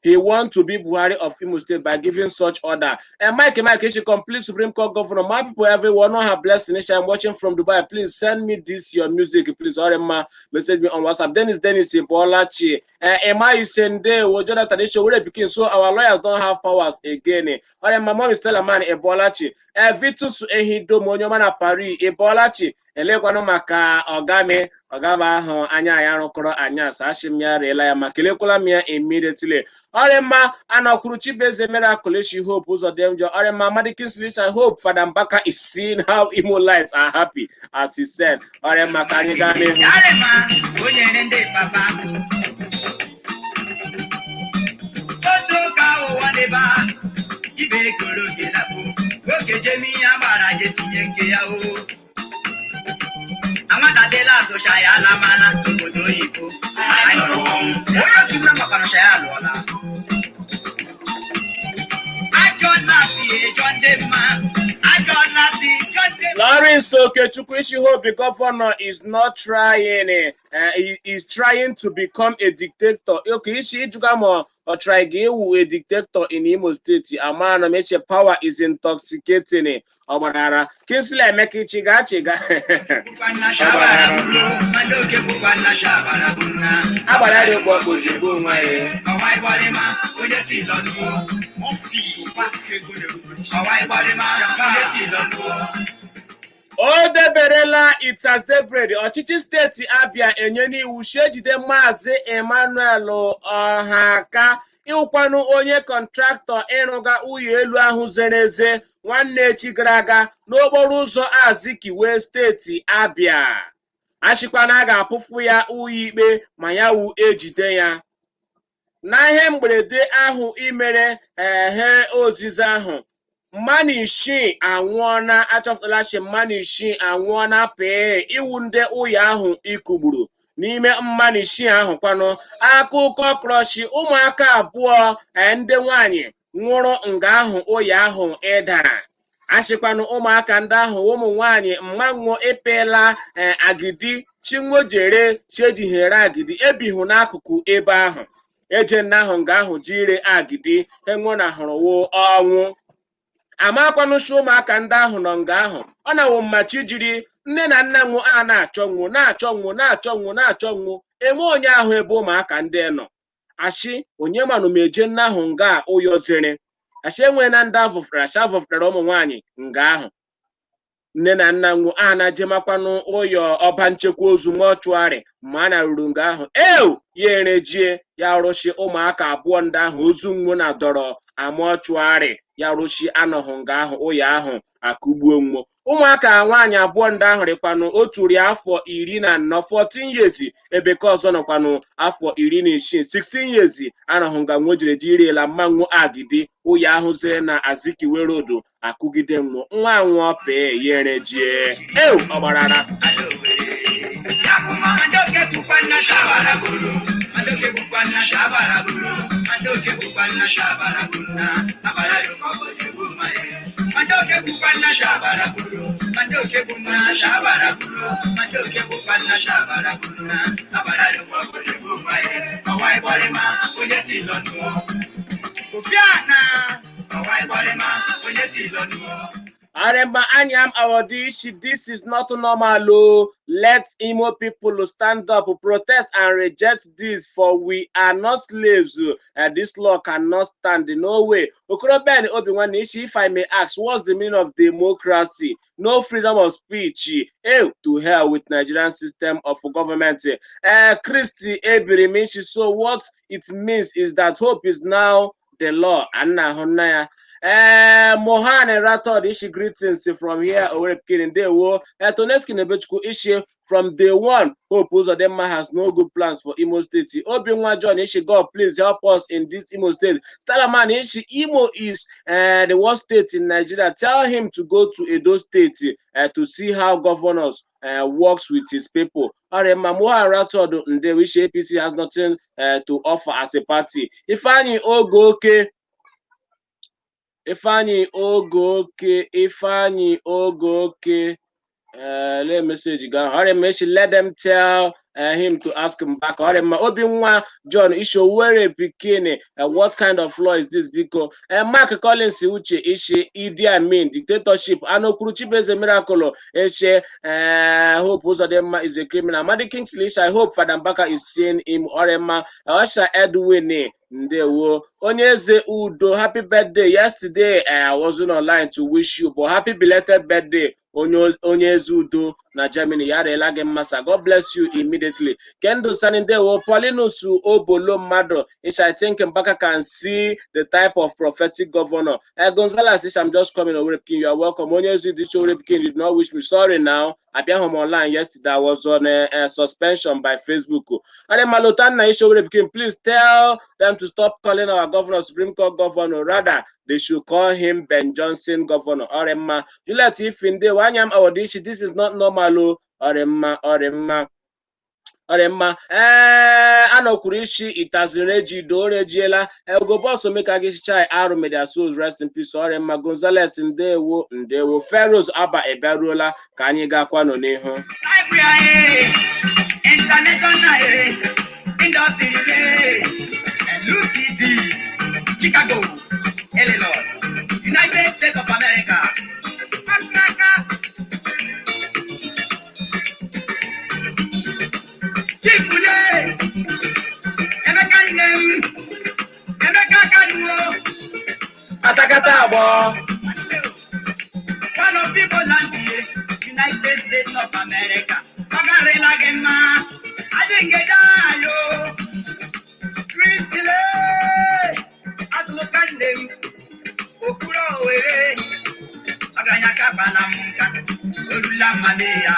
he want to be Buhari of Imo State by giving such order. And Mike Ishi complete Supreme Court governor. My people, everyone, not have blessed nation. I'm watching from Dubai. Please send me this your music, please. Or message me on WhatsApp. Dennis Bolachi. Emma is send Jonathan Isho will begin. So our lawyers don't have powers again. Or my mom is still a man Ebolachi. Vitus Ehido Monyomana Paris Ebolachi. Elekwano maka ogame ogaba ahụ anya ya rụkọrọ anya sashim ya rela ya makelekwala m ya immediately. Orema anakwuru Chibeze miracle she hope ụzọ dem jo. Orema Madikinsley I hope Father Mbaka is seeing how Imo lights are happy as he said. Orema ka anyị gaa n'ihu. Arema onye ndị papa otu ka ụwa dịba ibe koro gị na bụ oge jemi ya gbara je tinye nke ya o. Amada de la so shaya la mana obodo oyibo I no know onye kimna maka shaya lola Lawrence Okechukwu Ishihobi, the governor, is not trying. He is trying to become a dictator. Okay, Ishi Ijugamo or try a dictator in Imo State. A man of power is intoxicating. Obarara. Kinsley make it chiga. Oh, the Berela, it's as the bread. Ọchịchị steeti Abia enye n'iwu shejide Maazị Emmanuel Ọhaka ịkwanu onye kọntraktọ ịrụga ụlọ elu ahụ zere eze nwanne echi gara aga n'okporo ụzọ Azikiwe steeti Abia. Achịkwana a ga-apụfu ya ụlọ ikpe ma ya wu ejide ya. Na ihe mgberede ahụ imere he ozizi ahụ Manishi anwụọna achọpụtala shi Manishi anwụọna pee iwu ndị ụyọ ahụ ikugburu n'ime Manishi ahụ kwanụ akụkọ kroshi ụmụaka abụọ ndị nwanyị nwụrụ nga ahụ ụyọ ahụ ịdara ashịkwanụ ụmụaka ndị ahụ ụmụ nwanyị mmanwụ epela agidi chinwojere chejihere agidi ebihụ n'akụkụ ebe ahụ eje nna ahụ nga ahụ jire agidi enwo na hụrụ ọnwụ amakwanụ shi ụmụaka ndị ahụ nọ nga ahụ ọ na-awụ mmachi jiri nne na nna nwụ a na-achọ nwụ enwe onye ahụ ebe ụmụaka ndị nọ ashi onye manụ meje nna ahụ nga ụyọ zere ashi enwe na ndị avụfere ụmụ nwaanyị nga ahụ nne na nna nwụ a na-ajemakwanụ ụyọ ọba nchekwa ozu mọchụarị ma a na-ruru nga ahụ ya erejie ya rụshi ụmụaka abụọ ndị ahụ ozu nwụ na dọrọ amọchụarị ya rụshi anọghị nga ahụ ụyọ ahụ akụgbuo nwụ ụmụaka nwaanyị abụọ ndị ahụ rịkwanụ otu ri afọ 14 14 years ebe ka ọzọ nọkwanụ afọ 16 16 years anọghị nga nwojire jirila mmanwụ agidi ụyọ ahụ zere na Azikiwe road akụgide nwụ nwa nwụọ pee ya erejie ọgbarara bukwana shabara guru. Mandoke bukwana shabara guru. Mandoke bukwana shabara guru na. Abara yo kobo jebu maye. Mandoke bukwana shabara guru. Mandoke bukwana shabara guru. Mandoke bukwana shabara guru na. Abara yo kobo jebu maye. Awai bole ma oyeti lonu. Ofiana. Awai bole ma oyeti lonu. Aremba Anyam Awodishi, this is not normal. Oh. Let Imo people stand up, protest and reject this, for we are not slaves. This law cannot stand. No way. Okorobeni Obiwan Ishi, if I may ask, what's the meaning of democracy? No freedom of speech. To hell with Nigerian system of government. Christy Ebirimishi, so what it means is that hope is now the law. Anna Honaya. Mohan and Ratod Ishi, greetings from here. Owerepkin Day War. Toneski Nebechku Ishi from day one. Hope Uzodema has no good plans for Imo State. Obinwa John Ishi, God please help us in this Imo State. Stalaman Ishi, Imo is the worst state in Nigeria. Tell him to go to Edo State to see how governors works with his people. Mohan Ratod Ndewishi APC has nothing to offer as a party. Ifeanyi Ogoke. Ifeanyi Ogoke. Let message go. Let them tell him to ask him back. Obinwa John Ishowere Pikini. What kind of law is this? Because Mark Collins Uche Ishe Idi Amin dictatorship. Ano Kuruchibeze miracle. Eshe Hope Uzodema is a criminal. Madi Kingsley, I hope Father Mbaka is seeing him. Orema Osha Edwin. Ndewo Onyeze Udo, happy birthday. Yesterday I wasn't online to wish you, but happy belated birthday. Onyeze Udo na Germany. Yarela Gemasa. God bless you immediately. Kendo Sanindewo Paulinus Obolo Mado. I think Mbaka can see the type of prophetic governor. Gonzalez, I'm just coming over. You are welcome. Onyeze Udo did not wish me. Sorry now. I've been home online yesterday. I was on a suspension by Facebook. And Malotana Isho, please tell them to stop calling our governor Supreme Court governor. Rather, they should call him Ben Johnson governor. Orema. Juliet Ifinde, Wanyam Awodishi, this is not normal. Orema. Ano Kurishi, it has Regi do Regiela. Go boss make a chai arrow may their souls rest in peace. Orema Gonzalez in Ndewo Pharaohs Abba Eberola Kanyiga Kwano Neho. International industry LUTD Chicago, Illinois, United States of America. Chifule Emeka name Emeka Kanuo Atakata abo. One of people land here, United States of America. Magarela Gemma Adengeda Christile Aslokandem Okuro Were Aganyaka Balamunka Olula Mamea.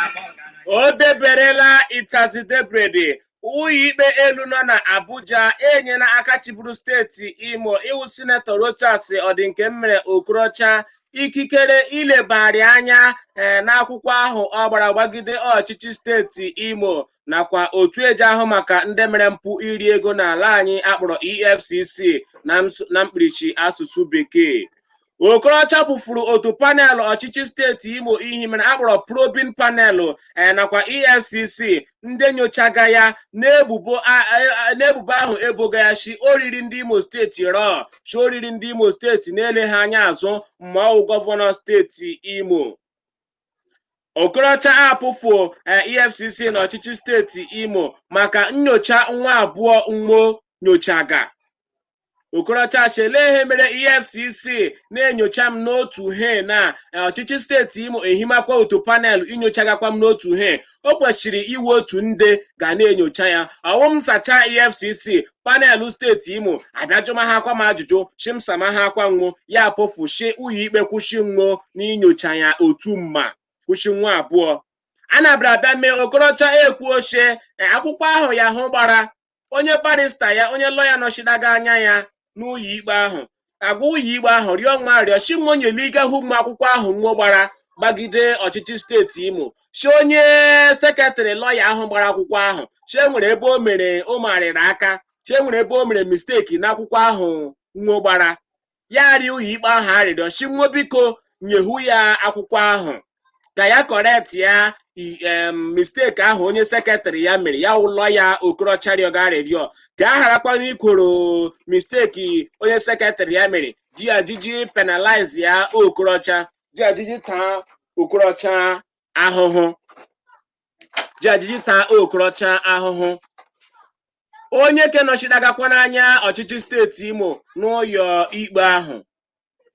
Odeberela Itazidebrede. Uyibe elu nọ na Abuja enyela aka chiburu steeti Imo iwu Senator Rochas Odinke mere Okorocha ikikere ilebari anya n'akwụkwọ ahụ ọ gbara gbagide ọchịchị steeti Imo nakwa otu eji ahụ maka ndị mere mpụ iri ego n'ala anyị akpọrọ EFCC na mkpirisi asụsụ bekee. Okorocha pụfuru otu panel ọchịchị steeti Imo ihe mere akpọrọ probing panel nakwa EFCC ndị nyochaga ya n'ebubo ahụ eboga ya shi oriri ndị Imo steeti rọ shi oriri ndị Imo steeti na-ele ha anya azụ ma ọ gọvanọ steeti Imo. Okorocha apụfu EFCC na ọchịchị steeti Imo maka nyocha nwa abụọ nwo nyochaga. Okorocha shele mere EFCC na-enyocha m n'otu he na ọchịchị steeti Imo ehimakwa otu panel inyochagakwa m n'otu he. O kwesịrị iwe otu nde ga na-enyocha ya. Ọwụm sacha EFCC panel steeti Imo abịajụma ha akwa m ajụjụ shimsama ha akwa nwo ya apụfu shi uyi ikpe kwushi nwo n'inyocha ya otu mma kwushi nwa abụọ. Anabra abịa mee Okorocha ekwu oche akwụkwọ ahụ ya hụ gbara onye barista ya onye lọya nọchidaga anya ya n'ụlọ ikpe ahụ agwa ụlọ ikpe ahụ rịọ nwa arịọ shi nwa onyeliga hụ ụmụ akwụkwọ ahụ nwa gbara gbagide ọchịchị steeti Imo si onye sekretarị lọya ahụ gbara akwụkwọ ahụ chi enwere ebe o mere o marịrị aka chi enwere ebe o mere misteki n'akwụkwọ ahụ nwo gbara ya rịọ ụlọ ikpe ahụ arịrịọ chi nwo biko nyehu ya akwụkwọ ahụ ka ya kọrekt ya misteki ahụ onye sekretarị ya mere ya ụlọ ya Okorocha rịọga arịrịọ ka a gharakwana ikworo misteki onye sekretarị ya mere ji ajiji penalize ya Okorocha ji ajiji taa Okorocha ahụhụ ji ajiji taa Okorocha ahụhụ onye ke nọchiri agakwa n'anya ọchịchị steeti Imo n'ụlọ ikpe ahụ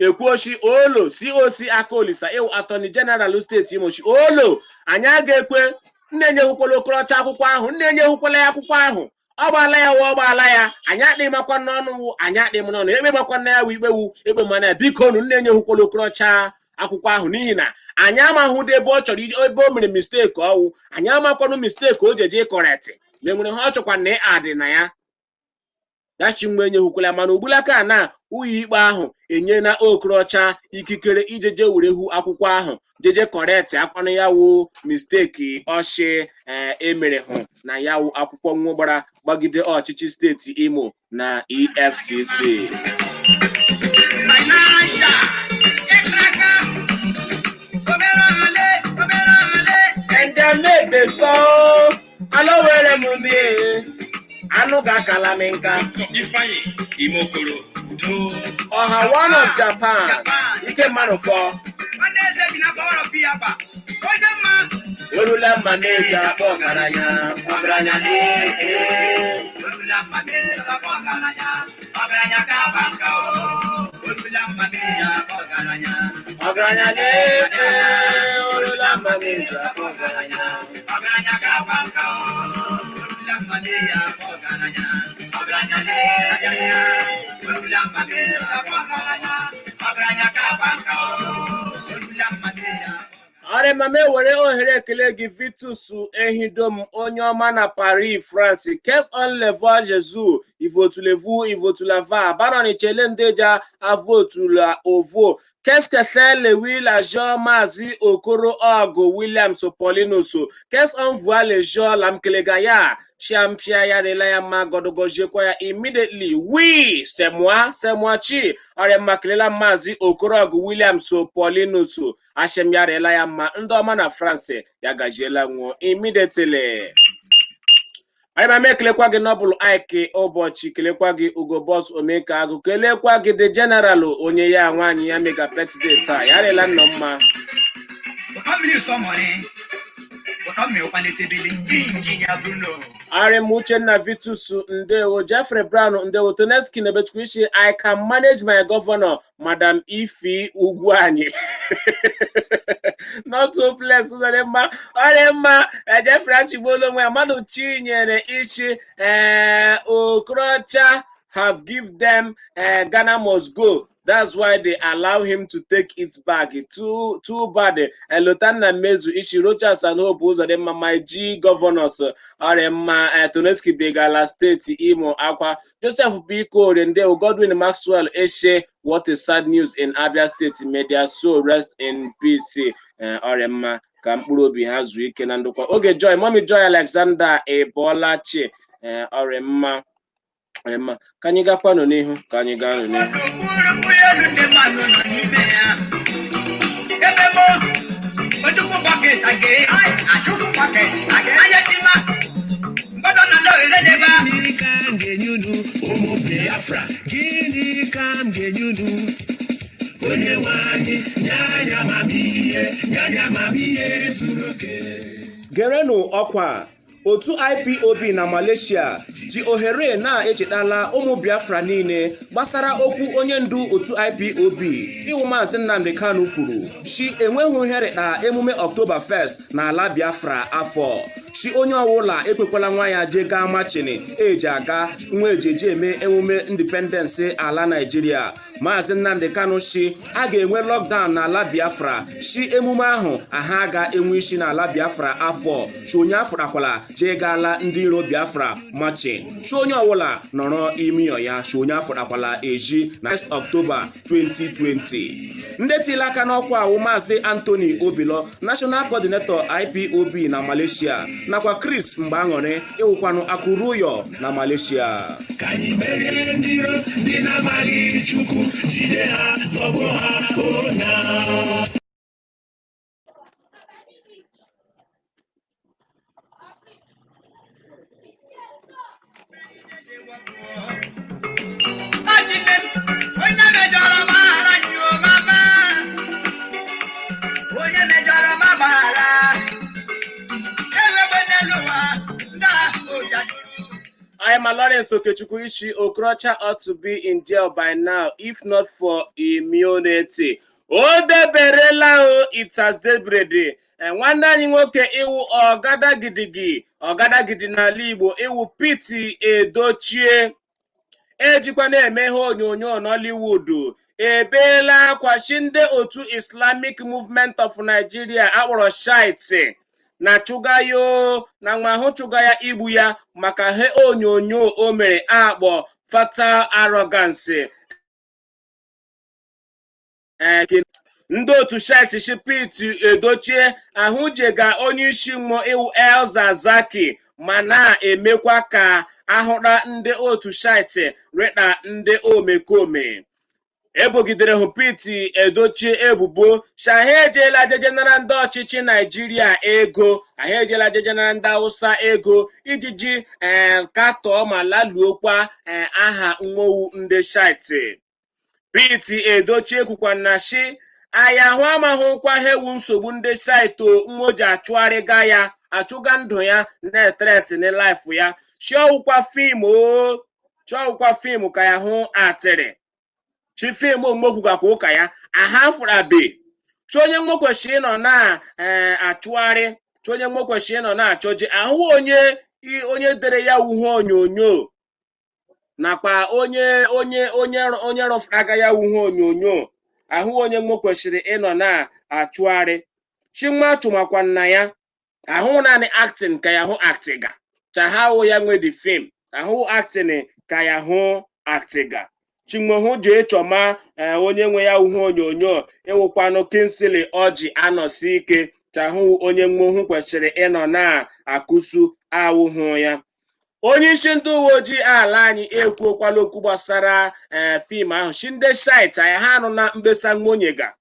ekwuochi olo COC Akaolisa ewu atọni jeneral steeti Imo chi olo anyị aga-ekwe nna-enyehukwala Okorocha akwụkwọ ahụ nna-enyehukwala ya akwụkwọ ahụ ọ gbaala ya ọ gbaala ya anyị akpịmakwa n'ọnụ wu anyị akpịm n'ọnụ ekpemakwa na ya wu ikpewu ekpe mana ya biko nu nna-enyehukwala Okorocha akwụkwọ ahụ n'ihi na anyị amahụdo ebe ọ chọrọ ebe o mere misteki ọwụ anyị amakwanụ misteki o jeje kọrekt ma enwere ha ọ chọkwa na adị na ya dachi mgbe enyehukwala mana ugbulaka na ụlọ ikpe ahụ enye na Okorocha ikikere ijeje were hu akwụkwọ ahụ jeje kọrekt akwanụ ya wu misteki ọchị emere hụ na ya wu akwụkwọ nwo gbara gbagide ọchịchị steeti Imo na EFCC. Anụ ga-akala m nka ọha one of Japan ike mmanụ fọ olula mma na-eji akpọ ọgaranya ọgaranya olula mma na-eji akpọ ọgaranya ọrịa mama were ohere ekele gị Vitus Ehidom onye ọma na Paris France kes on levoa Jesu ivotulevou ivotulava banani chele ndeja avotula ovo qu'est-ce que c'est le oui la Jean Mazi Okoro Ogo Williams Paulinos qu'est-ce on voit les gens l'amkelegaya champia ya relaya magodogoje kwa ya immediately oui c'est moi chi ore maklela Mazi Okoro Ogo Williams Paulinos ashem ya relaya ma ndoma na France ya gajela nwo immediately. Anyị ma kelekwa gị Noble Ike ụbọchị kelekwa gị Ugo Boss Omeka Agụ kelekwa gị The General onye ya nwaanyị ya mega birthday taa ya rela nnọ mma Arem Uchenna Vitus ndewo Jeffrey Brown ndewo Toneski Nebechukwishi I can manage my governor Madam Ifi Ugwuanyi not to place Uzarema Arema Jeffrey Achibolo nwe Amadu Chinyere Ishi Okorocha have give them Ghana must go. That's why they allow him to take it back. Too bad. Lotana Mezu Ishi Rochas and Hope Uzarema my G governors Arema Toneski Begala State Imo Aqua Joseph Biko Rendeo Godwin Maxwell Eshe. What is sad news in Abia State media, so rest in peace. Arema Kampurobi has weekend and okay Joy Mommy Joy Alexander Ebolachi Arema Kanyiga pano nihu kanyiga no nihu Gerenu ọkwa otu IPOB na Malaysia ji ohere na-echetala ụmụ Biafra niile gbasara okwu onye ndu otu IPOB iwu Maazị Nnamdi Kanu kwuru shi enweghị herita emume Oktoberfest na ala Biafra afọ shi onye ọwụla ekwekwala nwa ya je gaa machini eji aga nwa ejeje eme emume independence ala Nigeria Maazị Nnamdi Kanu shi a ga-enwe lockdown n'ala Biafra shi emume ahụ aha ga-enwe isi n'ala Biafra afọ shi onye afụrakwala jee gaala ndị iro Biafra machi shi onye ọwụla nọrọ imiyo ya shi onye afụrakwala eji na 1 October 2020. Ndị tili aka n'ọkwa awụ Maazị Anthony Obilo National Coordinator IPOB na Malaysia nakwa Chris Mgbaṅụrị ịwụkwanụ Akụruyo na Malaysia. I am Lawrence Okechukwu Ishi Okrocha ought to be in jail by now, if not for immunity. O deberela o, it has debrede. Nwanne anyị nwoke iwu ọgadagidi n'ala Igbo iwu Pete Edochie ejikwa na-eme ihe onyonyo n'Hollywood ebeela akwa shi ndị otu Islamic Movement of Nigeria akpọrọ Shiite na chụgayo na nwa ahụ chụgaya igbu ya maka he onyonyo o mere akpọ Fatal Arrogance. Ndị otu Shiite shi Pete Edochie ahụ jega onye isi mmụọ iwu Elza Zaki ma na-emekwa ka ahụra ndị otu Shiite rịda ndị omekome. Ebogidere hụ Pete Edochie ebubo shaha ejela jejenara ndị ọchịchị Naijiria ego aha ejela jejenara ndị Hausa ego ijiji katọọ ma laluokwa aha nwowu ndị Shiite. Pete Edochie kwukwa na shi aya ahụ amahụkwa ha ewu nsogbu ndị Shiite nwoji achụgharịga ya achụga ndụ ya na-etretini life ya chiọwụkwa fim ka ya hụ atịrị chi fim omokwugakwa ụka ya aha fụrabe chi onye nwekwesị ịnọ na-achụgharị chi onye nwekwesị ịnọ na-achọji ahụ onye dere ya wuhe onyonyo nakwa onye rọfraga ya wuhe onyonyo ahụ onye nwekwesịrị ịnọ na-achụgharị chinwa chụmakwa nna ya ahụ naanị acting ka ya hụ actiga cha ha ya nwe the film ahụ acting ka ya hụ actiga chinwohu jee chọma onye nwe ya uhe onyonyo ewukwanụ Kingsley Orji anọsi ike chahụ onye nwohu kwesịrị ịnọ na-akụsu awụhụ ya. Onye isi ndị uwe ojii ala anyị ekwuokwala okwu gbasara fim ahụ shi ndị Shiite ya ha anụ na mkpesa nwonyega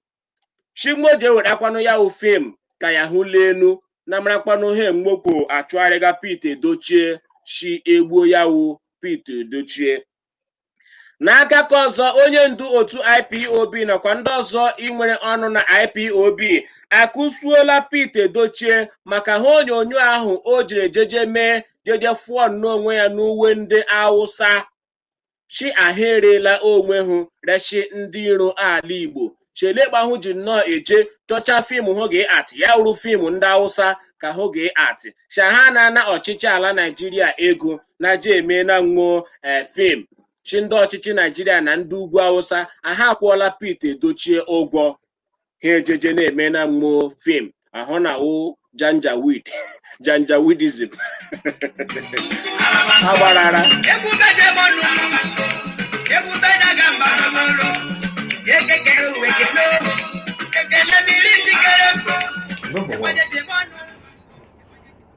shimoje were akwanụ ya wụ fim ka ya hụ lenu na marakwanụ he mmokwo achụgharịga Pete Edochie shi egbuo ya wụ Pete Edochie. N'aka ka ọzọ onye ndu otu IPOB nakwa ndị ọzọ inwere ọnụ na IPOB akụsuola Pete Edochie maka ha onyonyo ahụ o jiri jeje fụọ n'onwe ya n'uwe ndị Hausa chi ahịrịla onwe hụ reshi ndị iro ala Igbo chelekpa hụ ji nnọọ eje chọcha fim hụ ga-atị ya wuru fim ndị Hausa ka hụ ga-atị shaha na ọchịchị ala Naijiria ego na je eme na nwụọ fim chi ndị ọchịchị Naijiria na ndị ugwu Hausa aha akwụọla Pete Edochie ụgwọ ha ejeje na-eme na mmụọ fim ahụ na janjawidism agbarara. Number one,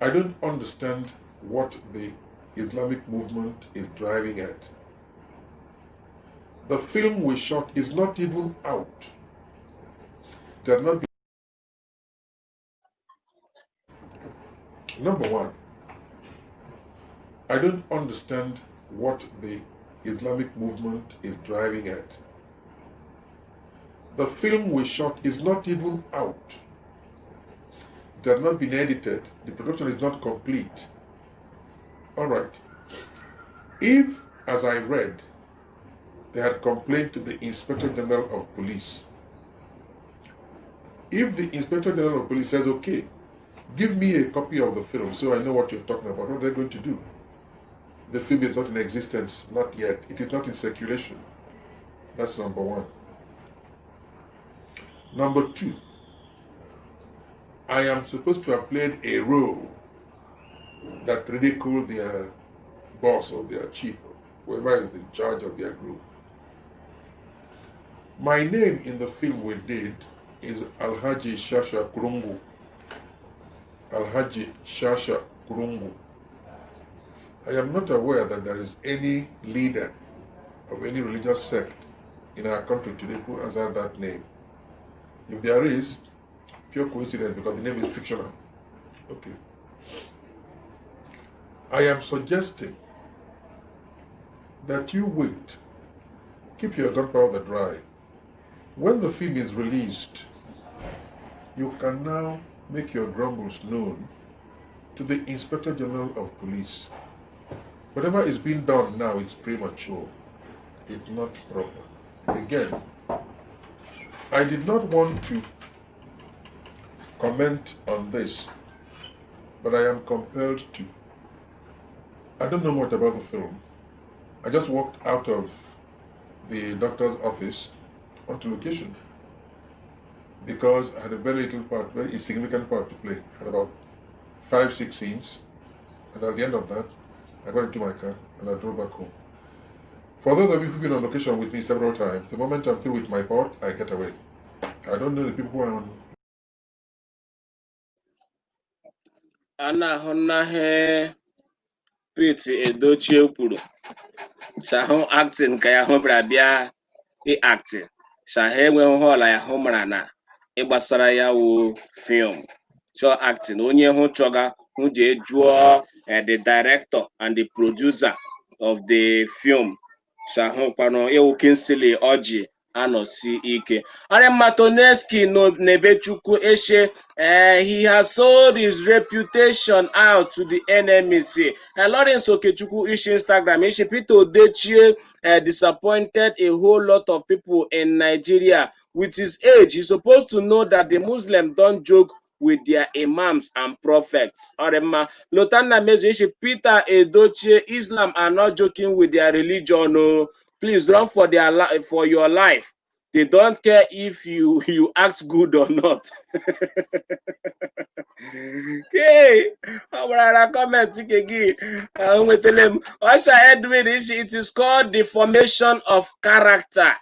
I don't understand what the Islamic movement is driving at. The film we shot is not even out. It has not been. Number one, I don't understand what the Islamic movement is driving at. The film we shot is not even out. It has not been edited. The production is not complete. All right. If, as I read, they had complained to the Inspector General of Police, if the Inspector General of Police says, okay, give me a copy of the film so I know what you're talking about, what are they going to do? The film is not in existence, not yet. It is not in circulation. That's number one. Number two, I am supposed to have played a role that ridiculed their boss or their chief, or whoever is in charge of their group. My name in the film we did is Alhaji Shasha Kurungu. Alhaji Shasha Kurungu. I am not aware that there is any leader of any religious sect in our country today who has had that name. If there is, pure coincidence because the name is fictional. Okay. I am suggesting that you wait. Keep your gunpowder dry. When the film is released, you can now make your grumbles known to the Inspector General of Police. Whatever is being done now is premature. It's not proper. Again, I did not want to comment on this, but I am compelled to. I don't know much about the film. I just walked out of the doctor's office onto location because I had a very little part, very insignificant part to play. I had about 5-6 scenes, and at the end of that, I got into my car and I drove back home. For those of you who've been on location with me several times, the moment I'm through with my part, I get away. I don't know the people who are on. Ana Honahe Pete Edochie kwuru Shahụ acting ka ya hụ bịara bịa acting Shahụ enweghị họla ya hụ mara na ịgbasara ya wụ film so acting onye hụ chọga hụ je jụọ the director and the producer of the film Shahụ kwano ewu Kingsley Orji Anosi Ike. Matoneski Nebechukwu Eshe, he has sold his reputation out to the enemies. Lawrence Okechukwu Ishi Instagram, Ishi Peter Odechie disappointed a whole lot of people in Nigeria. With his age, he's supposed to know that the Muslims don't joke with their imams and prophets. Lotana Mezo Peter Edochie, Islam are not joking with their religion. No. Please run for your life. They don't care if you act good or not. Okay, comment again. Osha Edwin, it is called deformation of character.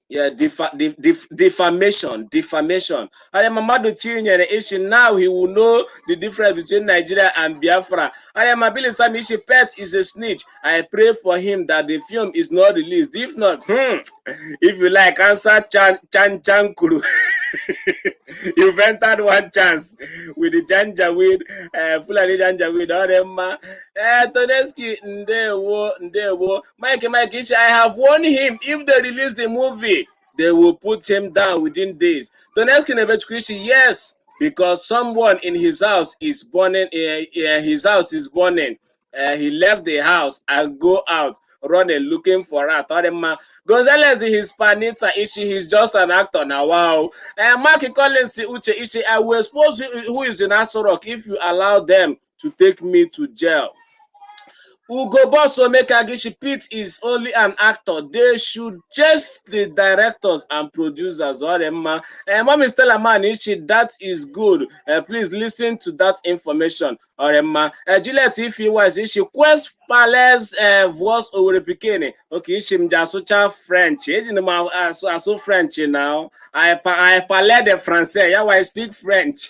Yeah, defamation. Mamadu Chinyere Ishi, now he will know the difference between Nigeria and Biafra. Mabili Sami Ishi, Pet is a snitch. I pray for him that the film is not released. If not, if you like, answer Chan Kuru. You've entered one chance with the Janjaweed, Fulani Janjaweed, Toneski, Ndewo, Mike Ishi, I have warned him, if they release the movie, they will put him down within days. Toneski Nebechukwu, yes, because someone in his house is burning, his house is burning. He left the house and go out running looking for her. Gonzalez Hispanita Ishi, he's just an actor now. Wow. Mark Collins Uche Ishi, I will expose who is in Asorok if you allow them to take me to jail. Ugo Bosso Mekagishi, Pete is only an actor. They should chase the directors and producers. Mommy Stella Manishi, that is good. Please listen to that information. Gillette, if he was Ishi, Quest Palace voice over Pekene. Okay, Ishim Jasucha French. So French now. I parle de français. Yeah, I speak French.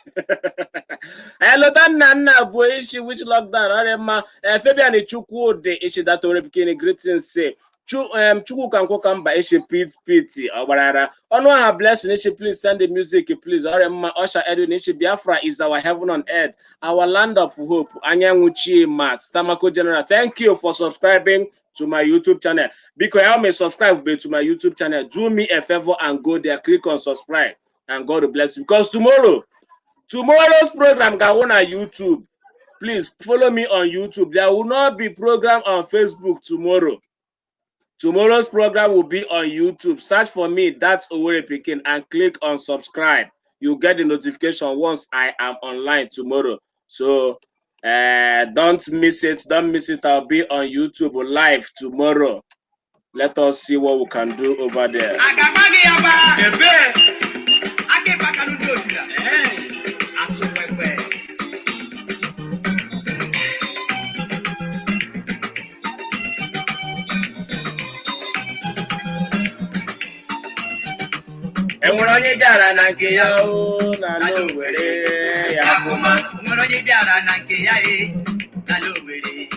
Hello, Nana boy. Ishi which lockdown? Fabian Chukwu de Ishi that over Pekene. Greetings say. Chukwu can come by Ishi Pete. Honor her blessing. Ishi, please send the music, please. Osha Edwin Ishi, Biafra is our heaven on earth, our land of hope. Anyanguchi Mat, Tamako General. Thank you for subscribing to my YouTube channel. Because I may subscribe to my YouTube channel. Do me a favor and go there, click on subscribe, and God bless you. Because tomorrow's program got on YouTube. Please follow me on YouTube. There will not be program on Facebook tomorrow. Tomorrow's program will be on YouTube. Search for me, that's Owerri Pikin, and click on subscribe. You'll get the notification once I am online tomorrow. So don't miss it. Don't miss it. I'll be on YouTube live tomorrow. Let us see what we can do over there. Enwere onye bịara na nke ya na Owerri ya kuma. Enwere onye bịara na nke ya na Owerri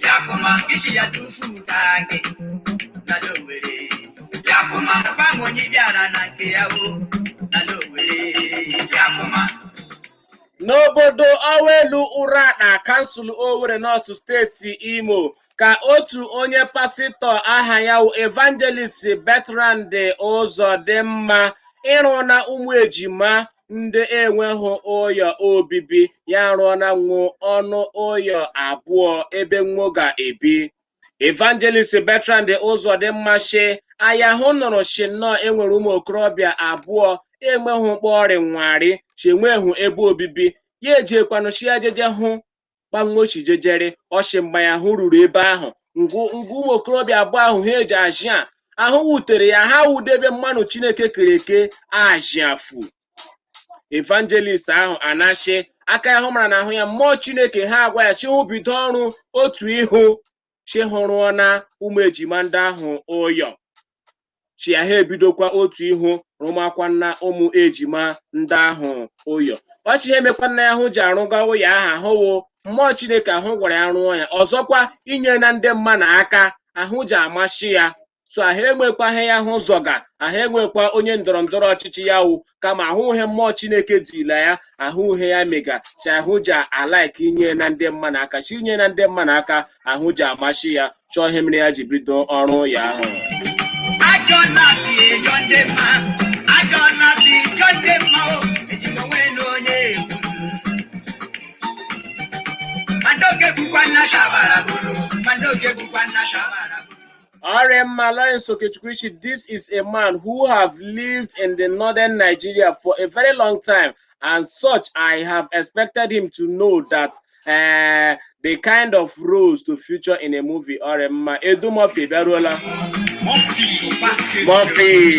ya kuma. Isi ya tufu ka gị na Owerri ya kuma. Papa onye bịara na nke ya na Owerri ya kuma. N'obodo Owelu Ụra na kansụl Owerri North steeti Imo ka otu onye pasịtọ aha ya Evangelist Bertrand Uzodimma ịrụ na ụmụ ejima ndị enweghị ụyọ obibi ya rụọ na nwu ọnụ ụyọ abụọ ebe nwo ga-ebi. Evangelist Bertrand Uzodimma shi aya hụ nụrụ shi nnọọ enwere ụmụ okorobịa abụọ enweghị mkpọrị nwari shi enweghị ebe obibi ya ejekwanụ shi ejeje hụ gbanwochi jejere ọshi mgbe ya hụ ruru ebe ahụ ngụ ụmụ okorobịa abụọ ahụ ha eji ajia ahụ wutere ya ha wudebe mmanụ Chineke kere eke ajiafu. Evangelist ahụ anashi aka ya hụ mara na ahụ ya mmụọ Chineke ha agwa ya chihụ bido ọrụ otu ihu chi hụrụ na ụmụ ejima ndị ahụ ụyọ chi ya ha ebidokwa otu ihu rụmakwa na ụmụ ejima ndị ahụ ụyọ ọchị ha emekwa na ya hụ ji arụga ụyọ aha ahụwo mmụọ Chineke ahụ gwara ya rụọ ya ọzọkwa inye na ndị mmadụ aka ahụ ji amashi ya so ahụ enwekwaghị ya hụ zọga ahụ enwekwa onye ndọrọ ndọrọ ọchịchị ya kama ahụ ihe mmụọ Chineke dila ya ahụ ihe ya mega si ahụ ji alaiki inye na ndị mmadụ aka chi inye na ndị mmadụ aka ahụ ji amashi ya chọọ ihe mere ya ji bido ọrụ ya ahụ. Oremma Lawrence Okechukwu, this is a man who have lived in the northern Nigeria for a very long time, and such I have expected him to know that the kind of roles to feature in a movie. Oremma Edu Murphy Beruola. Murphy.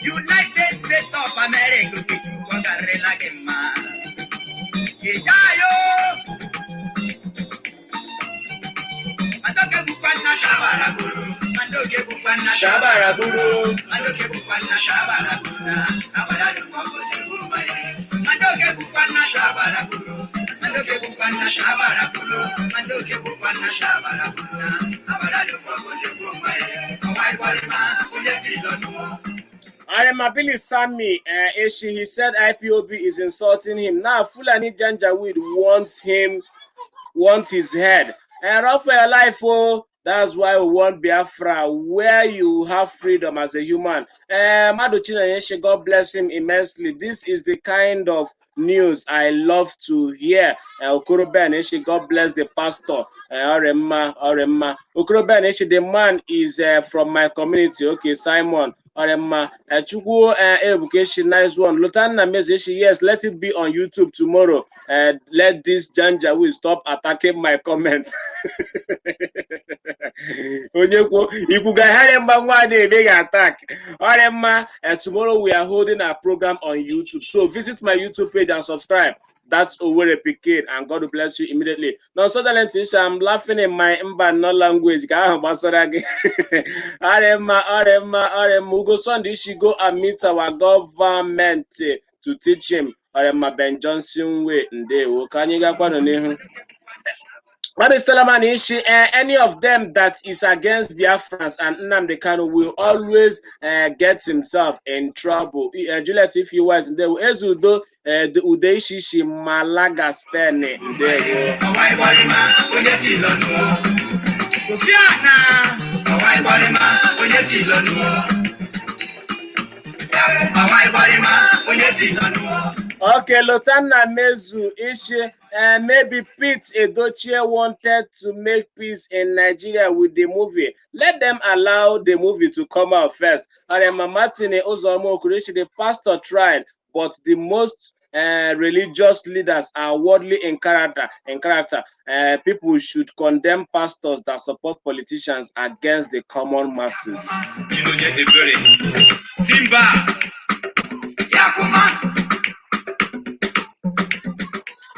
United States of America, Billy Sammy, he said IPOB is insulting him. Now Fulani Janjaweed wants his head. Raphael Life, that's why we want Biafra, where you have freedom as a human. Maduchina, God bless him immensely. This is the kind of news I love to hear. Okoroben, God bless the pastor. Oremma. Okoroben, the man is from my community. Okay, Simon. Oremma. Chukwu Ebukeshi, nice one. Lutana Mezeshi, yes, let it be on YouTube tomorrow. Let this Janjaweed stop attacking my comments. Attack. Oremma, tomorrow we are holding a program on YouTube. So visit my YouTube page and subscribe. That's Owerri Pikin, and God will bless you immediately. Now, Sutherland, I'm laughing in my Mbano language. Aremma, Ugo Sunday, she go and meet our government to teach him. Aremma Ben Johnson way, and they will can you get any of them that is against Biafrans and Nnamdi Kanu will always get himself in trouble. Juliet, if you was there, Ezudo, the Udeshishi Malaga Spain. Okay, Lotana Mezu Ishi maybe Pete Edochie wanted to make peace in Nigeria with the movie. Let them allow the movie to come out first. And Martin Ozomo Okurechi, the pastor tried, but the most religious leaders are worldly in character. People should condemn pastors that support politicians against the common masses. Simba Yakuma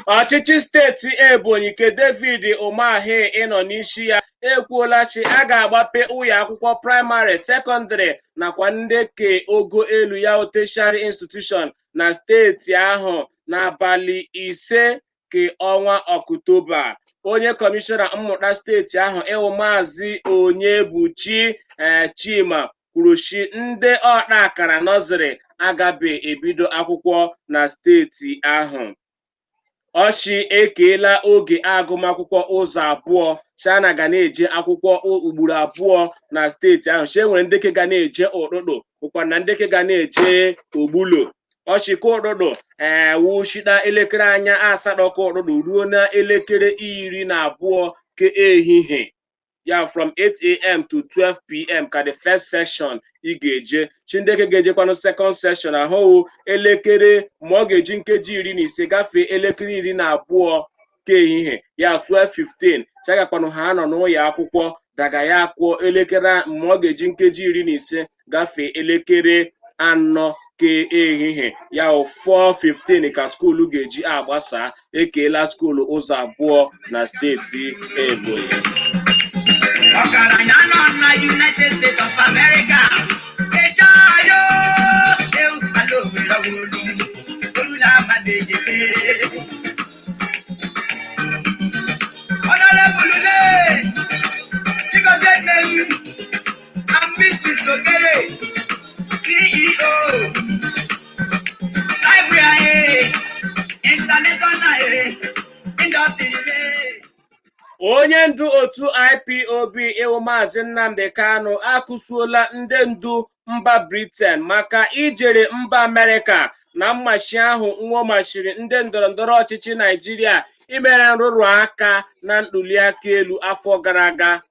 Ọchịchị steeti Ebonyi ke David Umahi ịnọ n'isi ya ekwuola chi a ga-agbape ụlọ akwụkwọ praịmarị, sekọndịrị nakwa ndị ke ogo elu ya tertiary institution na steeti ahụ n'abalị 5 nke ọnwa Ọktoba. Onye kọmishọna mmụta steeti ahụ ịwụ Maazị Onyebuchi Chima kwuru chi ndị ọkpa akara nọziri agabe ebido akwụkwọ na steeti ahụ. Ọchị ekeela oge agụmakwụkwọ ụzọ abụọ China ga na-eje akwụkwọ ugboro abụọ na steeti ahụ. Chi enwere ndị ga na-eje ụtụtụ bụkwa na ndị ga na-eje ogbulo. Ọchị ka ụtụtụ wụchita elekere anya 8 ka ụtụtụ ruo na elekere 12 ka ehihie. Ya from 8 a.m. to 12 p.m. ka the first section ị ga-eje. Chindeke ga-ejekwanụ second section ahụ elekere ma ọ ga-eji nkeji 15 gafee elekere 12 ka ehihie ya 12:15. Chagakwanụ ha nọ n'ụlọ akwụkwọ daga ya akwụọ elekere ma ọ ga-eji nkeji 15 gafee elekere 4 ka ehihie ya 4:15 ka skuulu ga-eji agbasa. Ekeela skuulu ụzọ abụọ na steeti Ebonyi. Ọgaranya nọ na United States of America echayo eukpala owere wolu olula amadejebe ọnọrọbulule Chigozie Nnewi and Mrs. Ogere CEO Library International Industry. Onye ndu otu IPOB ịwụ Maazị Nnamdi Kanu akụsuola ndị ndu mba Britain maka ijere mba Amerịka na mmachi ahụ nwomachiri ndị ndọrọndọrọ ọchịchị Naijiria imere nrụrụ aka na ntuliaka elu afọ gara aga.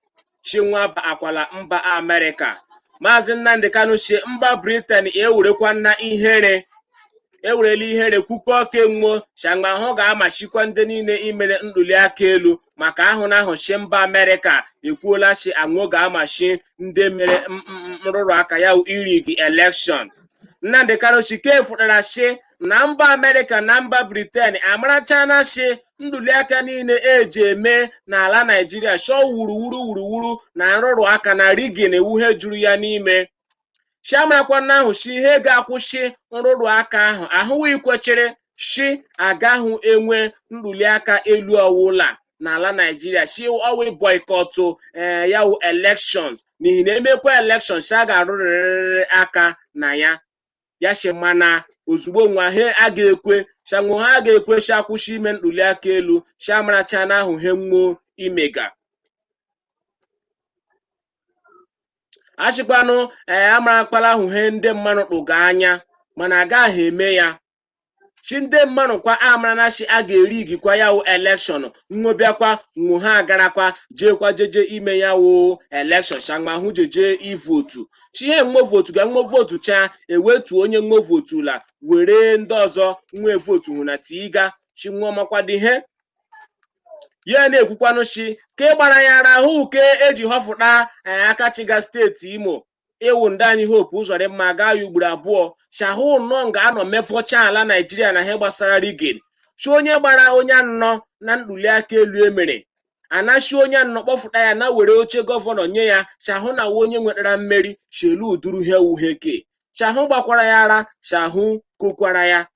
Chinwaba akwala mba Amerịka. Maazị Nnamdi Kanu si mba Britain ewerela ihere kwukọ kenwo shangma ahụ ga-amachikwa ndị niile imere ntuliaka elu maka ahụ na ahụ shi mba Amerịka ekwuola shi anwụ ga-amachi ndị mere nrụrụ aka ya irigi election. Nnamdi Kanu ke fụtara shi na mba Amerịka na mba Britain amarachana shi ntuliaka niile eji eme n'ala Naijiria shọ wuruwuru na nrụrụ aka na rigin ewuhe juru ya n'ime. Chiamarakwana ahụ shi ihe ga-akwụsị nrụrụ aka ahụ ahụghị ikwechere shi agahụ enwe ntuliaka elu ọwụla n'ala Naijiria shi ọwụ boycott ya elections n'ihi na emekwa elections shi a ga-arụrịrị aka na ya shi mana ozugbo nwa he a ga-ekwe shanwo ha ga-ekwe shi akwụsị ime ntuliaka elu Chiamarachana ahụ he mmụọ imega. Achịkwanụ amarakpala ahụ he ndị mmanụ tụga anya mana agaghị eme ya. Chi ndị mmanụ kwa amara na shi a ga-erigikwa ya election nwobiakwa nwo ha agarakwa jekwa jeje ime ya election shangma hụ jeje ivotu. Chi ihe nwo votu ga nwo votu cha ewetu onye nwo votu la were ndị ọzọ nwe votu hụ na tiga chi nwo makwado ihe. Ya na-ekwukwanụ shi ka gbara ya ara hụ ke eji họfụta akachiga steeti Imo ịwụ ndị anyị Hope Uzodimma gaa ya ugboro abụọ shahụ nnọọ nga anọ mefọcha ala Naijiria na ihe gbasara rigin. Chi onye gbara onye anọ na ntuliaka elu emere anachi onye anọ kpọfụta ya na were oche gọvanọ nye ya shahụ na onye nwetara mmeri shelu uduru he wuheke shahụ gbakwara ya ara shahụ kokwara ya.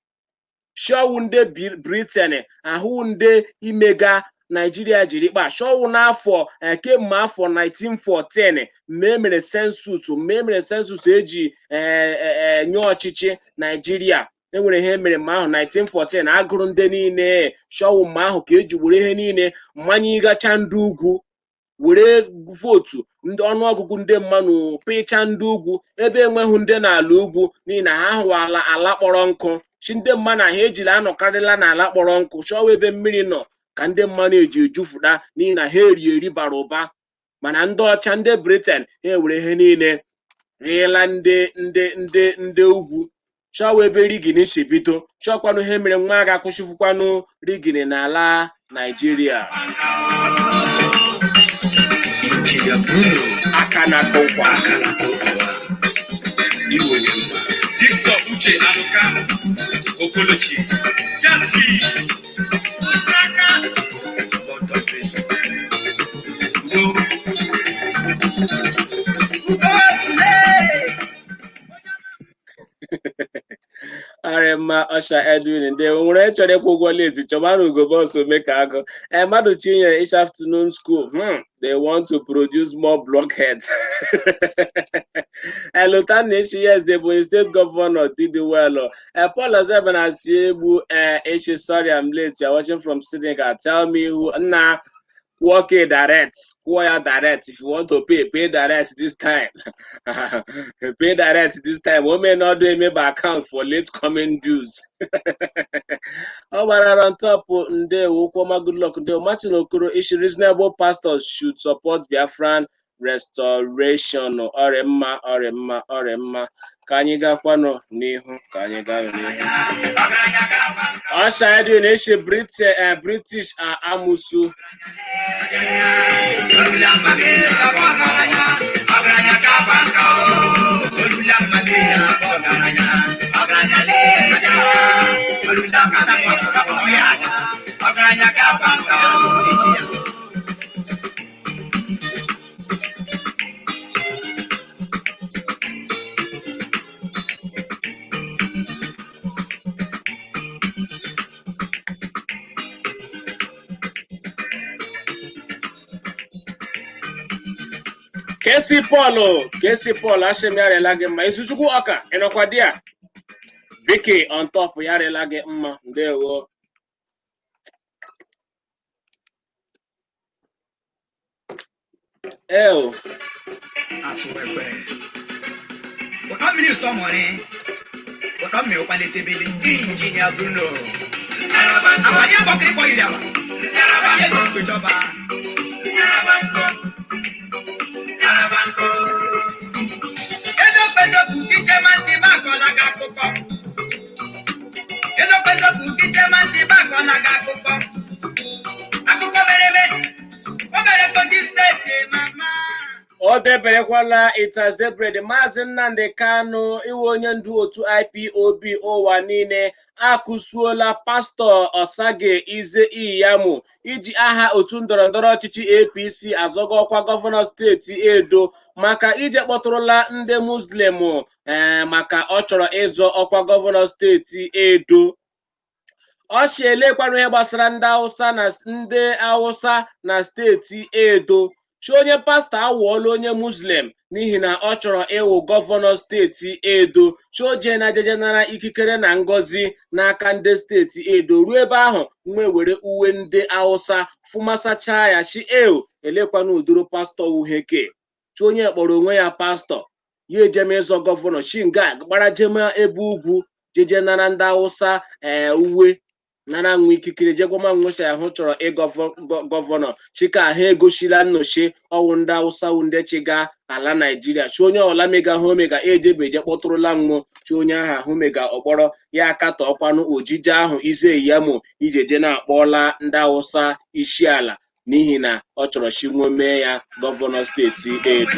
Shọwụ ndị Britain ahụ ndị imega Naijiria jiri kpa shọwụ n'afọ kemgbe afọ 1914 mgbe emere sensus eji nye ọchịchị Naijiria enwere ihe mere mgbe ahụ 1914 agụrụ ndị niile shọwụ mgbe ahụ ka eji were ihe niile mmanye ịgacha ndị ugwu were votu ndị ọnụọgụgụ ndị mmanụ pịcha ndị ugwu ebe enweghị ndị n'ala ugwu n'ihi na ha hụwala ala kpọrọ nkụ chi ndị mma na ha ejiri anọkarịla n'ala kpọrọ nkụ chọwa ebe mmiri nọ ka ndị mma na-eji ejufụta n'ihi na ha eri bara ụba mana ndị ọcha ndị Britain ha ewere ihe niile rịela ndị ugwu chọwa ebe rigini si bido chọkwanụ ihe mere nwa agha kwụsịfụkwanụ rigini n'ala Naijiria aka na nkwa Victor Uche Aluka Okolochi Jasi Utraka Arema Osha Edwin ndị nwere chọrọ ịkwụ ụgwọ leti chọbara ugobọs omeka agụ mmadụ tinyere each afternoon school they want to produce more blockheads. Lutani yes the Ebonyi State Governor did well. Paul Azebana Siegbu sorry I'm late, you're watching from Senegal. Tell me who nah work it direct, direct. If you want to pay direct this time. Pay direct this time. We may not do a member account for late coming dues. On top, good luck. Martin Okoro issue reasonable pastors should support Biafran restoration. Orema. Ka anyị gakwano n'ihu. Osha Edwin issue British amusu. Kesi Paul asem ya rela gị mma izuchukwu ọka ịnọkwa di a Vicky on top ya rela gị mma ndewo Engineer Bruno Abadi abokiri ko ile awa o deberekwala it has debred Maazị Nnamdi Kanu iwe onye ndu otu IPOB ụwa niile akụsuola pastọ Osage Ize Iyamu iji aha otu ndọrọndọrọ ọchịchị APC azọga ọkwa gọvanọ steeti Edo maka ije kpọtụrụla ndị Muslim maka ọ chọrọ ịzọ ọkwa gọvanọ steeti Edo. Ọ si elekwanụ ihe gbasara ndị Hausa na steeti Edo. Onye pastọ awụọla onye Muslim n'ihi na ọ chọrọ ịwụ gọvanọ steeti Edo. Oje na jejenara ikikere na ngọzi n'aka ndị steeti Edo ruo ebe ahụ nwe were uwe ndị Hausa fụmasacha ya chi elekwana udoro pastọ uheke. Onye kpọrọ onwe ya pastọ ya ejeme ịzọ gọvanọ shinga gbara jema ebe ugwu jejenara ndị Hausa uwe nara nwe ikikere jegwama nwụcha ahụ chọrọ gọvanọ chika ha egosila nnọchi ọwụ ndị Hausa ndị chiga ala Naijiria onye ọla mega ha omega ejebeje kpọtụrụla mmụọ onye aha ahụ mega ọkpọrọ ya akatọ ọkwanụ ojije ahụ Ize Iyamu ijeje na-akpọla ndị Hausa isi ala n'ihi na ọ chọrọ chinwe mee ya gọvanọ steeti Edo.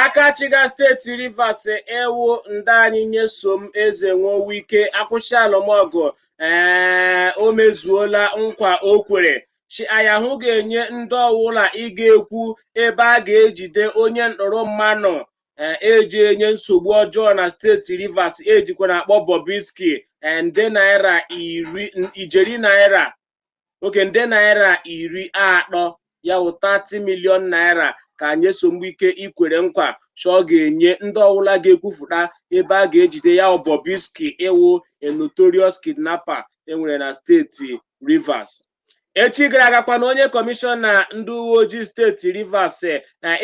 Akachiga steeti Rivers ewu ndị anyị nyesom eze Nwowike akwụsị alụmọgụ o mezuola nkwa o kwere chi ayahụ ga-enye ndị ọwụla ịga ekwu ebe a ga-ejide onye ntọrọ mmanụ eji enye nsogbu ọjọọ na steeti Rivers ejikwa na-akpọ Bobrisky nde naira ijeri naira nde naira 30 ya wụ 30 million naira ka Nyesom Wike ikwere nkwa ọ ga-enye ndị ọwụla ga-ekwufụta ebe a ga-ejide ya Bobrisky ịwụ a notorious kidnapper enwere na steeti Rivers. Echi gara agakwa na onye kọmishọna ndị uwe ojii steeti Rivers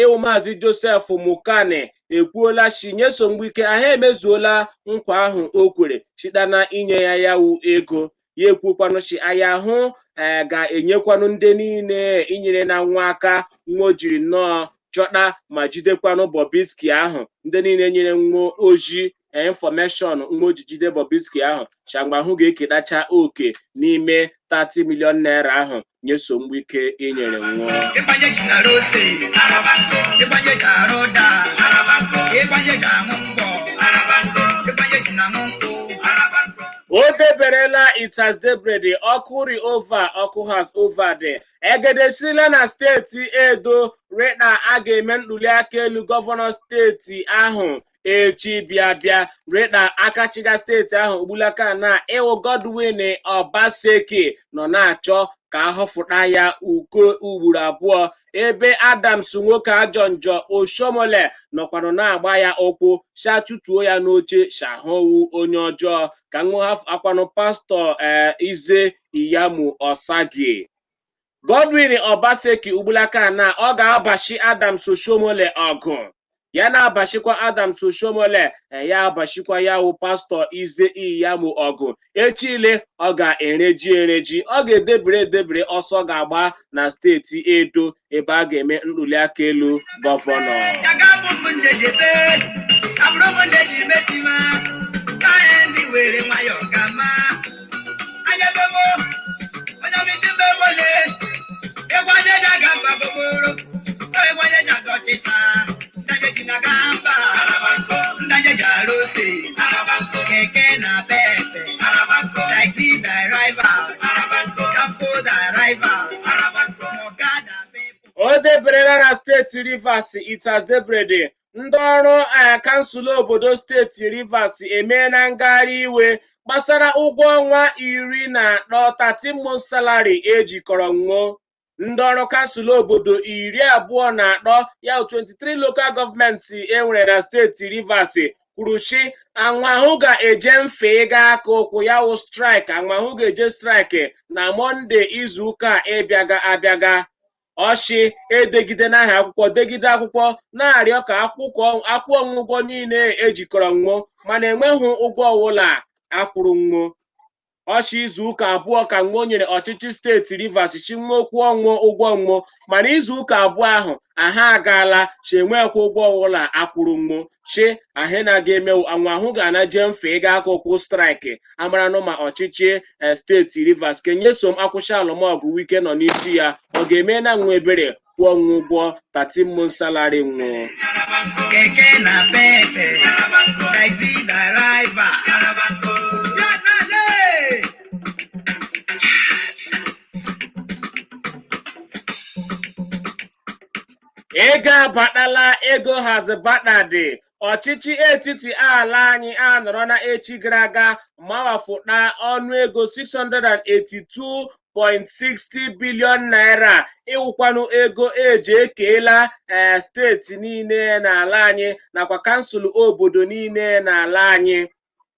ịwụ Maazị Joseph Mukane ekwuola shi Nyesom Wike aha emezuola nkwa ahụ o kwere chidana inye ya wụ ego ya ekwukwanụ shi aya ahụ ga-enyekwanụ ndị niile inyere na nwa aka nwa o jiri nnọọ chọta ma jidekwanụ Bobrisky ahụ ndị niile nyere nwa ojii information nwa o ji jide Bobrisky ahụ shangba ahụ ga-eketacha oke n'ime 30 million naira ahụ Nyesom Wike inyere nwa. O deberela It Has Debrede ọkụ Riover ọkụ has over the egedesila na steeti Edo reda a ga-eme ntuliaka elu gọvanọ steeti ahụ echi bịa reda akachiga steeti ahụ ogbulaka na ịwụ Godwin Obaseki nọ na-achọ ka ahọfụta ya ugboro abụọ ebe Adams nwoke ajọ njọ Oshomole nọkwanụ na-agba ya ụkwụ chatutuo ya n'oche shahụwu onye ọjọọ ka akwanụ pastọ Ize Iyamu Osagi. Godwin Obaseki ugbulaka na ọ ga-abashi Adams Oshomole ọgụ ya na-abashikwa Adams Oshomole ya abashikwa ya wụ pastọ Ize Iyamu ọgụ echile ọ ga-ereji ọ ga-edebere ọsọ ga-agba na steeti Edo ebe a ga-eme ntuliaka elu gọvanọ. O deberela na steeti Rivers It Has Debrede ndị ọrụ kansụl obodo steeti Rivers emeela ngagharị iwe gbasara ụgwọ ọnwa 14 30 month salary ejikọrọ nwo. Ndị ọrụ kansụl obodo 24 ya 23 local gọọmenti enwere na steeti Rivers kwuru shi anwahụ ga-eje mfe ịga aka ụkwụ ya wụ strike anwahụ ga-eje strike na Mọnde izuụka abịaga ọchị edegide n'aha akwụkwọ degide akwụkwọ na-arịọ ka akwụ ọgwụgwọ niile ejikọrọ nwo mana enweghị ụgwọ ọwụla akwụrụ nwo. Ọchị izuụka abụọ ka nwo nyere ọchịchị steeti Rivers chi nwa okwu ụgwọ nwo mana izuụka abụọ ahụ aha agaala chi enwekwa ụgwọ ọwụla akwụrụ nwo chi ahụ na-aga emewu anwahụ ga-anaje mfe ịga aka ụkwụ straịkị amaranụ ma ọchịchị steeti Rivers ka Nyesom akwụcha alụmọgụ Wike nọ n'isi ya ọ ga-eme na nwa ebere kwụọ nwa ụgwọ 30 month salary nwo. Ego abatala ego has batadi ọchịchị etiti ala anyị anọrọ na echi gara aga mawafụta ọnụego 682.60 billion naira ịwụkwanụ ego eji ekeela steeti niile n'ala anyị nakwa kansụl obodo niile n'ala anyị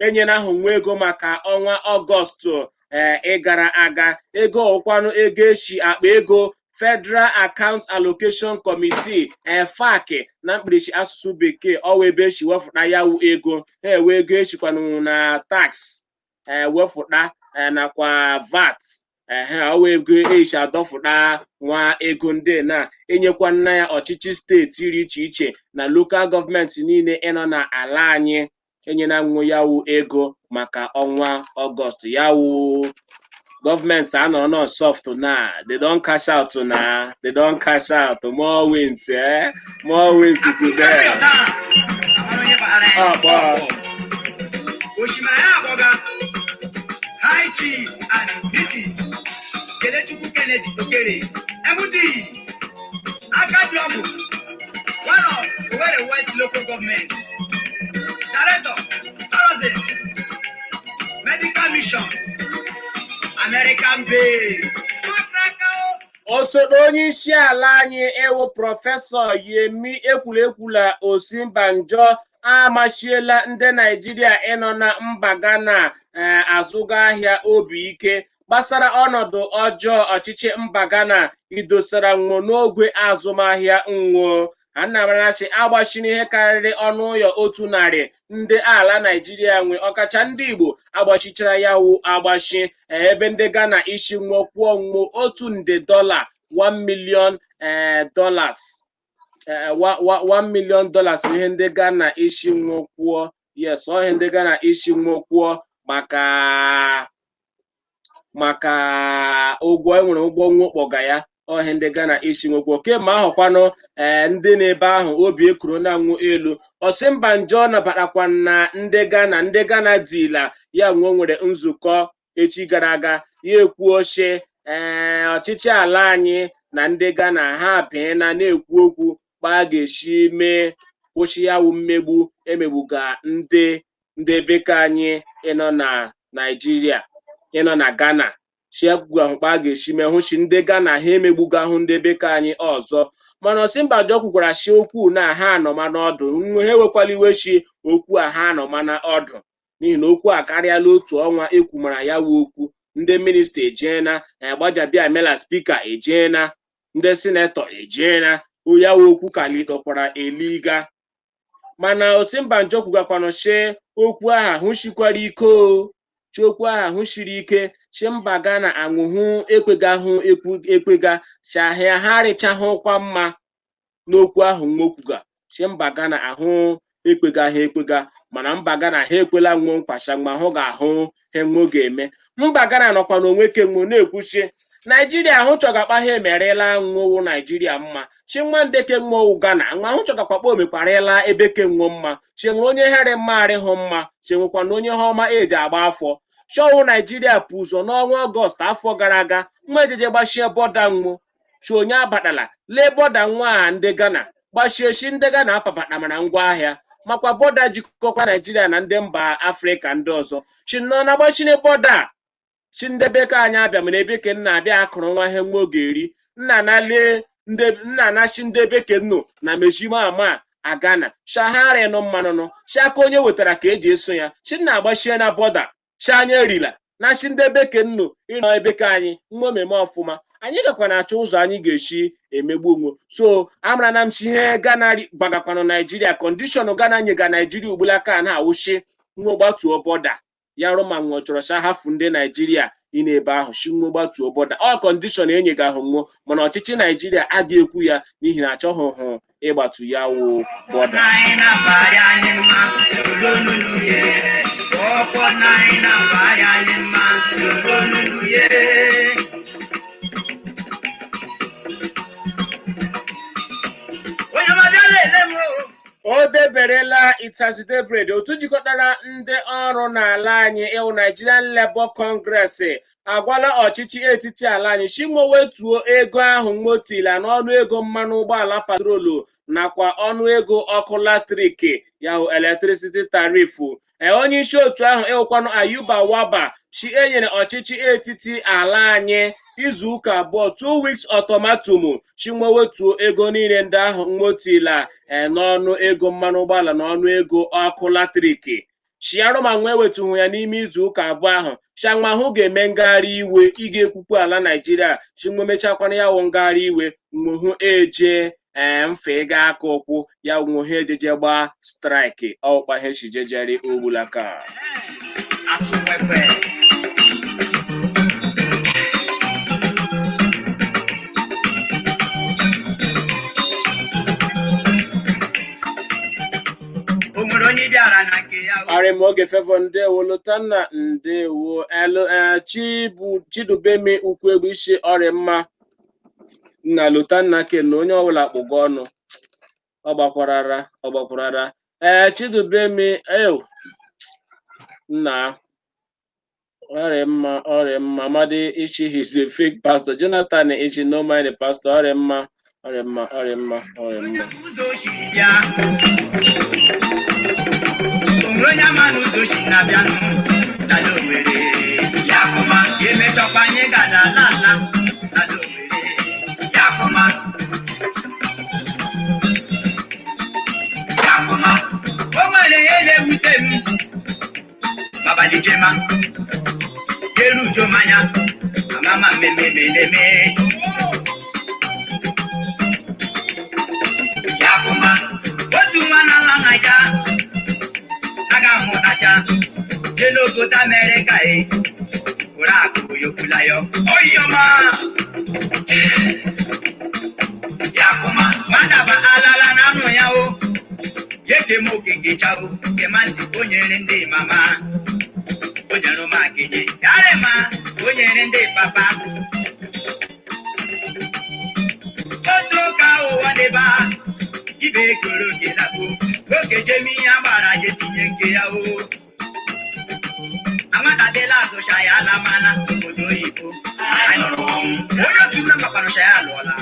enyela ahụ nwa ego maka ọnwa Ọgọstụ ịgara aga ego ọkwanụ ego eshi akpa ego Federal Account Allocation Committee FAC na mkpirisi asụsụ bekee ọwa ebe echi wefụta ya wụ ego ewe ego echikwanụ na tax wefụta nakwa VAT ọwa ego echi adọfụta nwa ego ndị na enyekwa nna ya ọchịchị steeti dị iche iche na local gọọmenti niile ịnọ na ala anyị enyela nwa ya wụ ego maka ọnwa Ọgọst ya wụ government anọ no soft na they don't cash out na they don't cash out more wins today. High Chief and Mrs. Kelechuku Kennedy MD Aka Blogu, one of Owerri West local local government. Director, Housing, Medical Mission, American Base. Osote onye isi ala anyị ewu Prọfesọ Yemi Ekwulekwula Osinbanjo amachiela ndị Naijiria ịnọ na mba Ghana azụga ahịa obi ike gbasara ọnọdụ ọjọọ ọchịchị mba Ghana idosara nwo n'ogwe azụmahịa nwo. Anamarasị agbachiri ihe karịrị ọnụ ụyọ 100 ndị ala Naijiria nwe ọkacha ndị Igbo agbachichara ya wụ agbachi ebe ndị Ghana isi nwo kwụọ nwo $1 million dollars. $1 million ihe ndị Ghana isi nwo kwụọ. Yes, ihe ndị Ghana isi nwo kwụọ maka ụgwọ enwere ụgwọ nwo kpọga ya. Ohe ndị Ghana isi nwekwo kemgbe ahụkwanụ ndị na-ebe ahụ obi ekuru na nwu elu. Osinbanjo nabatakwa na ndị Ghana dila ya nwere nzukọ echi gara aga ya ekwuoche ọchịchị ala anyị na ndị Ghana ha bịana na-ekwu okwu gba ga-esi mee kwụsị ya wụ mmegbu emegbuga ndị bekee anyị ịnọ na Naijiria ịnọ na Ghana chiegwu ahụ kpa ga-esi mee hụchi ndị Ghana ha emegbuga ahụ ndị bekee anyị ọzọ. Mana Osinbanjo kwukwara si okwu na ha anọma n'ọdụ ha ewekwala iwe chi okwu a ha anọma n'ọdụ n'ihi na okwu a karịala otu ọnwa ekwumara ya wụ okwu. Ndị minista ejeena Gbajabiamila spika ejeena ndị sinetọ ejeena ya wụ okwu kalitokwara eliga. Mana Osinbanjo kwugakwanụ shi okwu aha hụchikwara ike chiokwu aha hụchiri ike chi mba Ghana aṅụhụ ekwega chahịa ha rịchahụkwa mma n'okwu ahụ nwokwuga chi mba Ghana ahụ ekwega mana mba Ghana ha ekwela nwo nkwasha ma hụ ga-ahụ he nwo ga-eme. Mba Ghana nọkwa n'onwe kenwo na-ekwuchi Naijiria ahụ chọgakpa ha emerela nwowu Naijiria mma chi nwa ndeke nwowu Ghana nwa ahụ chọgakpakpa omekwarịla ebe kenwo mma chi nwe onye here mma arịhụ mma chi nwekwa na onye ha ọma eji agba afọ. Showu Naijiria pụ ụzọ n'ọnwa Ọgọst afọ gara aga mma ejeje gbachie bọda nwo chi onye abatala lee bọda nwa a ndị Ghana gbachie chi ndị Ghana apapata mana ngwa ahịa makwa bọda jikọkwa Naijiria na ndị mba Afrịka ndị ọzọ chi nọ na gbachine bọda chi ndị bekee anyị abịa mere bekee nna abịa akụrụ nwa ihe nwa oge eri nna na chi ndị bekee nno na mejima ama a Ghana shahari nọ mmanụ chi aka onye wetara ka eji eso ya chi nna agbachie na bọda chi anya erila na chi ndị bekee nno ịnọ ebeke anyị nwa omeme ọfụma anyị gakwa na-achọ ụzọ anyị ga-esi emegbu onwe. So amara na m chi ihe Ghana gbagakwanụ Naijiria kọndishọn Ghana nyega Naijiria ugbula ka na-awụchi nwa gbatuo bọda ya rụma nwa chọrọ cha hafụ ndị Naijiria ị na-ebe ahụ chi nwa gbatuo bọda ọ kọndishọn enyega ahụ nwo mana ọchịchị Naijiria agaghị ekwu ya n'ihi na achọghị hụ ịgbatu ya wụ bọda. O deberela Itazide Bread otu jikọtara ndị ọrụ n'ala anyị ịwụ Nigerian Labour Congress agwala ọchịchị etiti ala anyị chinwo wetuo ego ahụ nwotila n'ọnụ ego mmanụ ụgbọala patrolu nakwa ọnụ ego ọkụ latrik ya electricity tarifu. Onye isi otu ahụ ịwụkwanụ Ayuba Waba chi enyere ọchịchị etiti ala anyị izu ụka abụọ 2 weeks ọtọmatum chinwo wetuo ego niile ndị ahụ nwotila n'ọnụ ego mmanụ ụgbọala na ọnụ ego ọkụ latrik. Chiarụma nwe wetuhụ ya n'ime izu ụka abụọ ahụ chianwa ahụ ga-eme ngagharị iwe ịga ekwukwu ala Naijiria chinwe mechakwana ya wụ ngagharị iwe mgbe hụ eje mfe ga aka ụkwụ ya nwe ha ejeje gbaa straịkị ọkpa ha chijejeri ogbulaka. Arịm oge fevọ ndewo Lotanna ndewo Chidubemi Ukwuegbu isi ọrịa mma na Lotanna Ken onye ọbụla kpụga ọnụ ọgbakwarara Chidubemi nna ọrịa mma Amadi Ichi is a fake pastor. Jonathan Ichi no mind the pastor ọrịa mma Ronya manu doshi na bianu dalo wele yakoma yeme chopanye gada lala dalo wele yakoma owele ele wutem baba dijema yeru jomanya mama meme yakoma otu mwana langaja aga monacha jelo kota America ora ko yokulayo oyoma yakoma manda ba alala na no yawo yeke mo kenge chao ke manzi onyere ndi mama onyero makenye yare ma onyere ndi papa oto ka o wadeba ibe koro gelabo oke jemi abara je tinye nke yawo amada de la so shaya la mana obodo ibo anoro oyo tuna makano shaya lola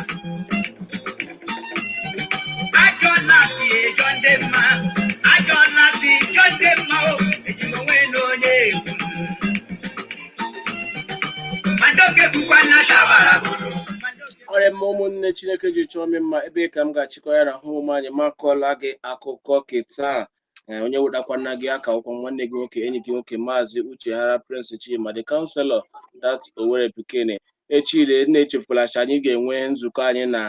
ajo lati John Demma o ejimo we no nye mandoke bukwa na shabara ọrịa m ụmụnne Chineke ji chọọ m mma ebe ka m ga-achịkọ ya na hụ ụmụ anyị makọla gị akụkọ keta onye wụdakwana gị aka ụkwụ nwanne gị nwoke enyi gị nwoke Maazị Uchehara Prince Chima the counselor that Owerri Pikene echile na-echefukwala anyị ga-enwe nzukọ anyị na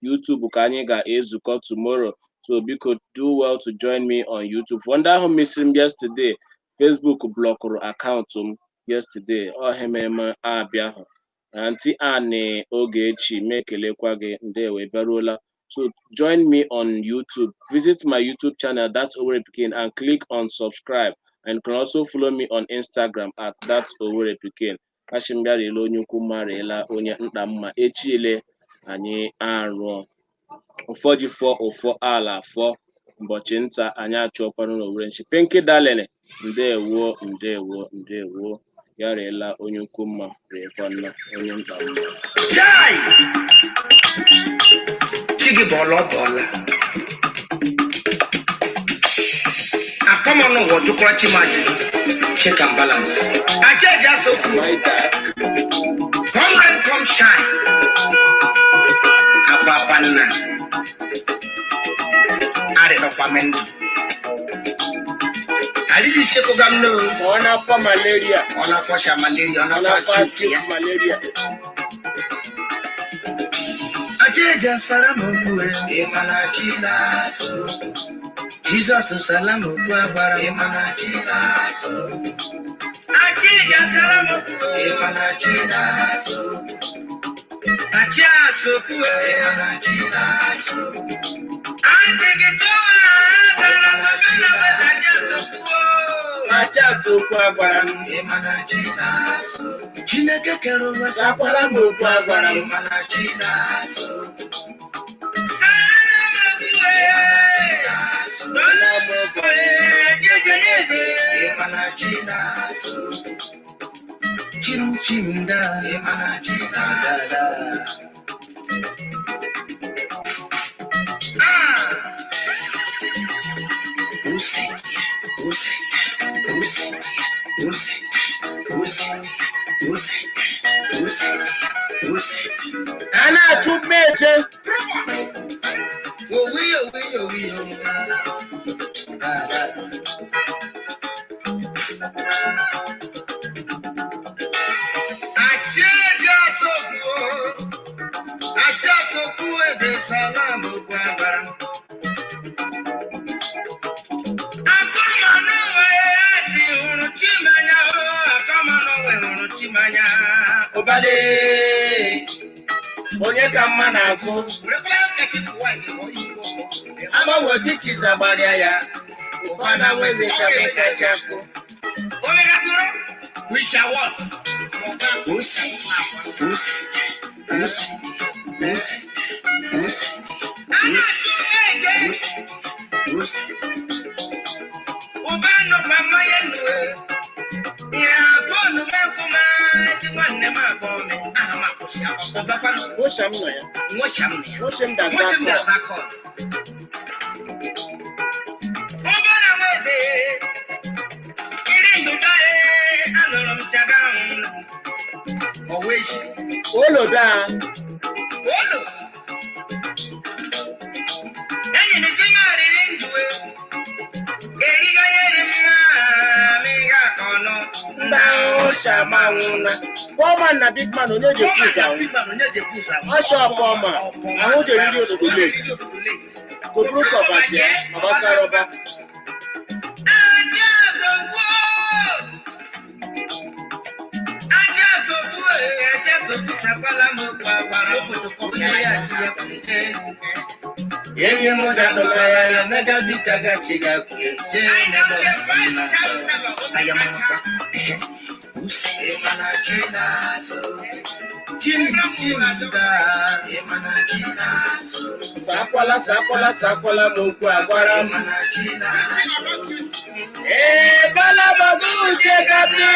YouTube ka anyị ga-ezukọ tomorrow, so biko do well to join me on YouTube. For ndị ahụ mesiri m yesterday, Facebook blọkụrụ akaụntụ m yesterday ọhememe abịa ahụ Auntie Annie Ogechi mekelekwa gị ndewo bịaruola. So join me on YouTube. Visit my YouTube channel That's Owerri Pikene and click on subscribe, and you can also follow me on Instagram at That's Owerri Pikene. Ashimbiarele onye ukwu marela onye nta mma echiele anyị arụ ụfọdụ ụfọ ala afọ ụbọchị nta anyị achọkwanụ n'Owerri nchi penke dalene ndewo yarela onye ukwu mma rekwanna onye nta mma jai chigi bola akomono wo tukura chimaji check and balance aje just so cool come and come shine apapanna are no pamendo alisi sheko gamno ona for malaria ona for malaria ajeja salamu emanachina so Jesus salamu gwara emanachina so ajeja salamu emanachina so acha so emanachina so ajegeto acha so gwara emanachina so Chineke kero wasakwara mokwa gwara emanachina so Chimda emanachina ana chumeche owiyo acha eze salamu gwagara Chimanya obale onye ka mma na-azụ ama wodikiza gbarịa ya ụbana nweze shabeka chako omega duro we shall walk ubano mama yenu ya fonu makuma jiwanne mabome ahama kushia obapano woshamno ya ngoshamne wosham da ngoshamne zako zako obana Oweshi. Olo da. Olo. Enyi ni chimari rinduwe. Eriga yeri miga kono. Ndao shamawuna. Poor na big man onye je kuza. Asho poor man. Ahun je riri ododo late. Go bro for baje. Abasa roba. Yenye moja dola ya mega bitaga chiga kuje nebo na ayamapa usemana kina so timda emana kina so Sakwala moku agwara. emana kina Bala babu chekapi.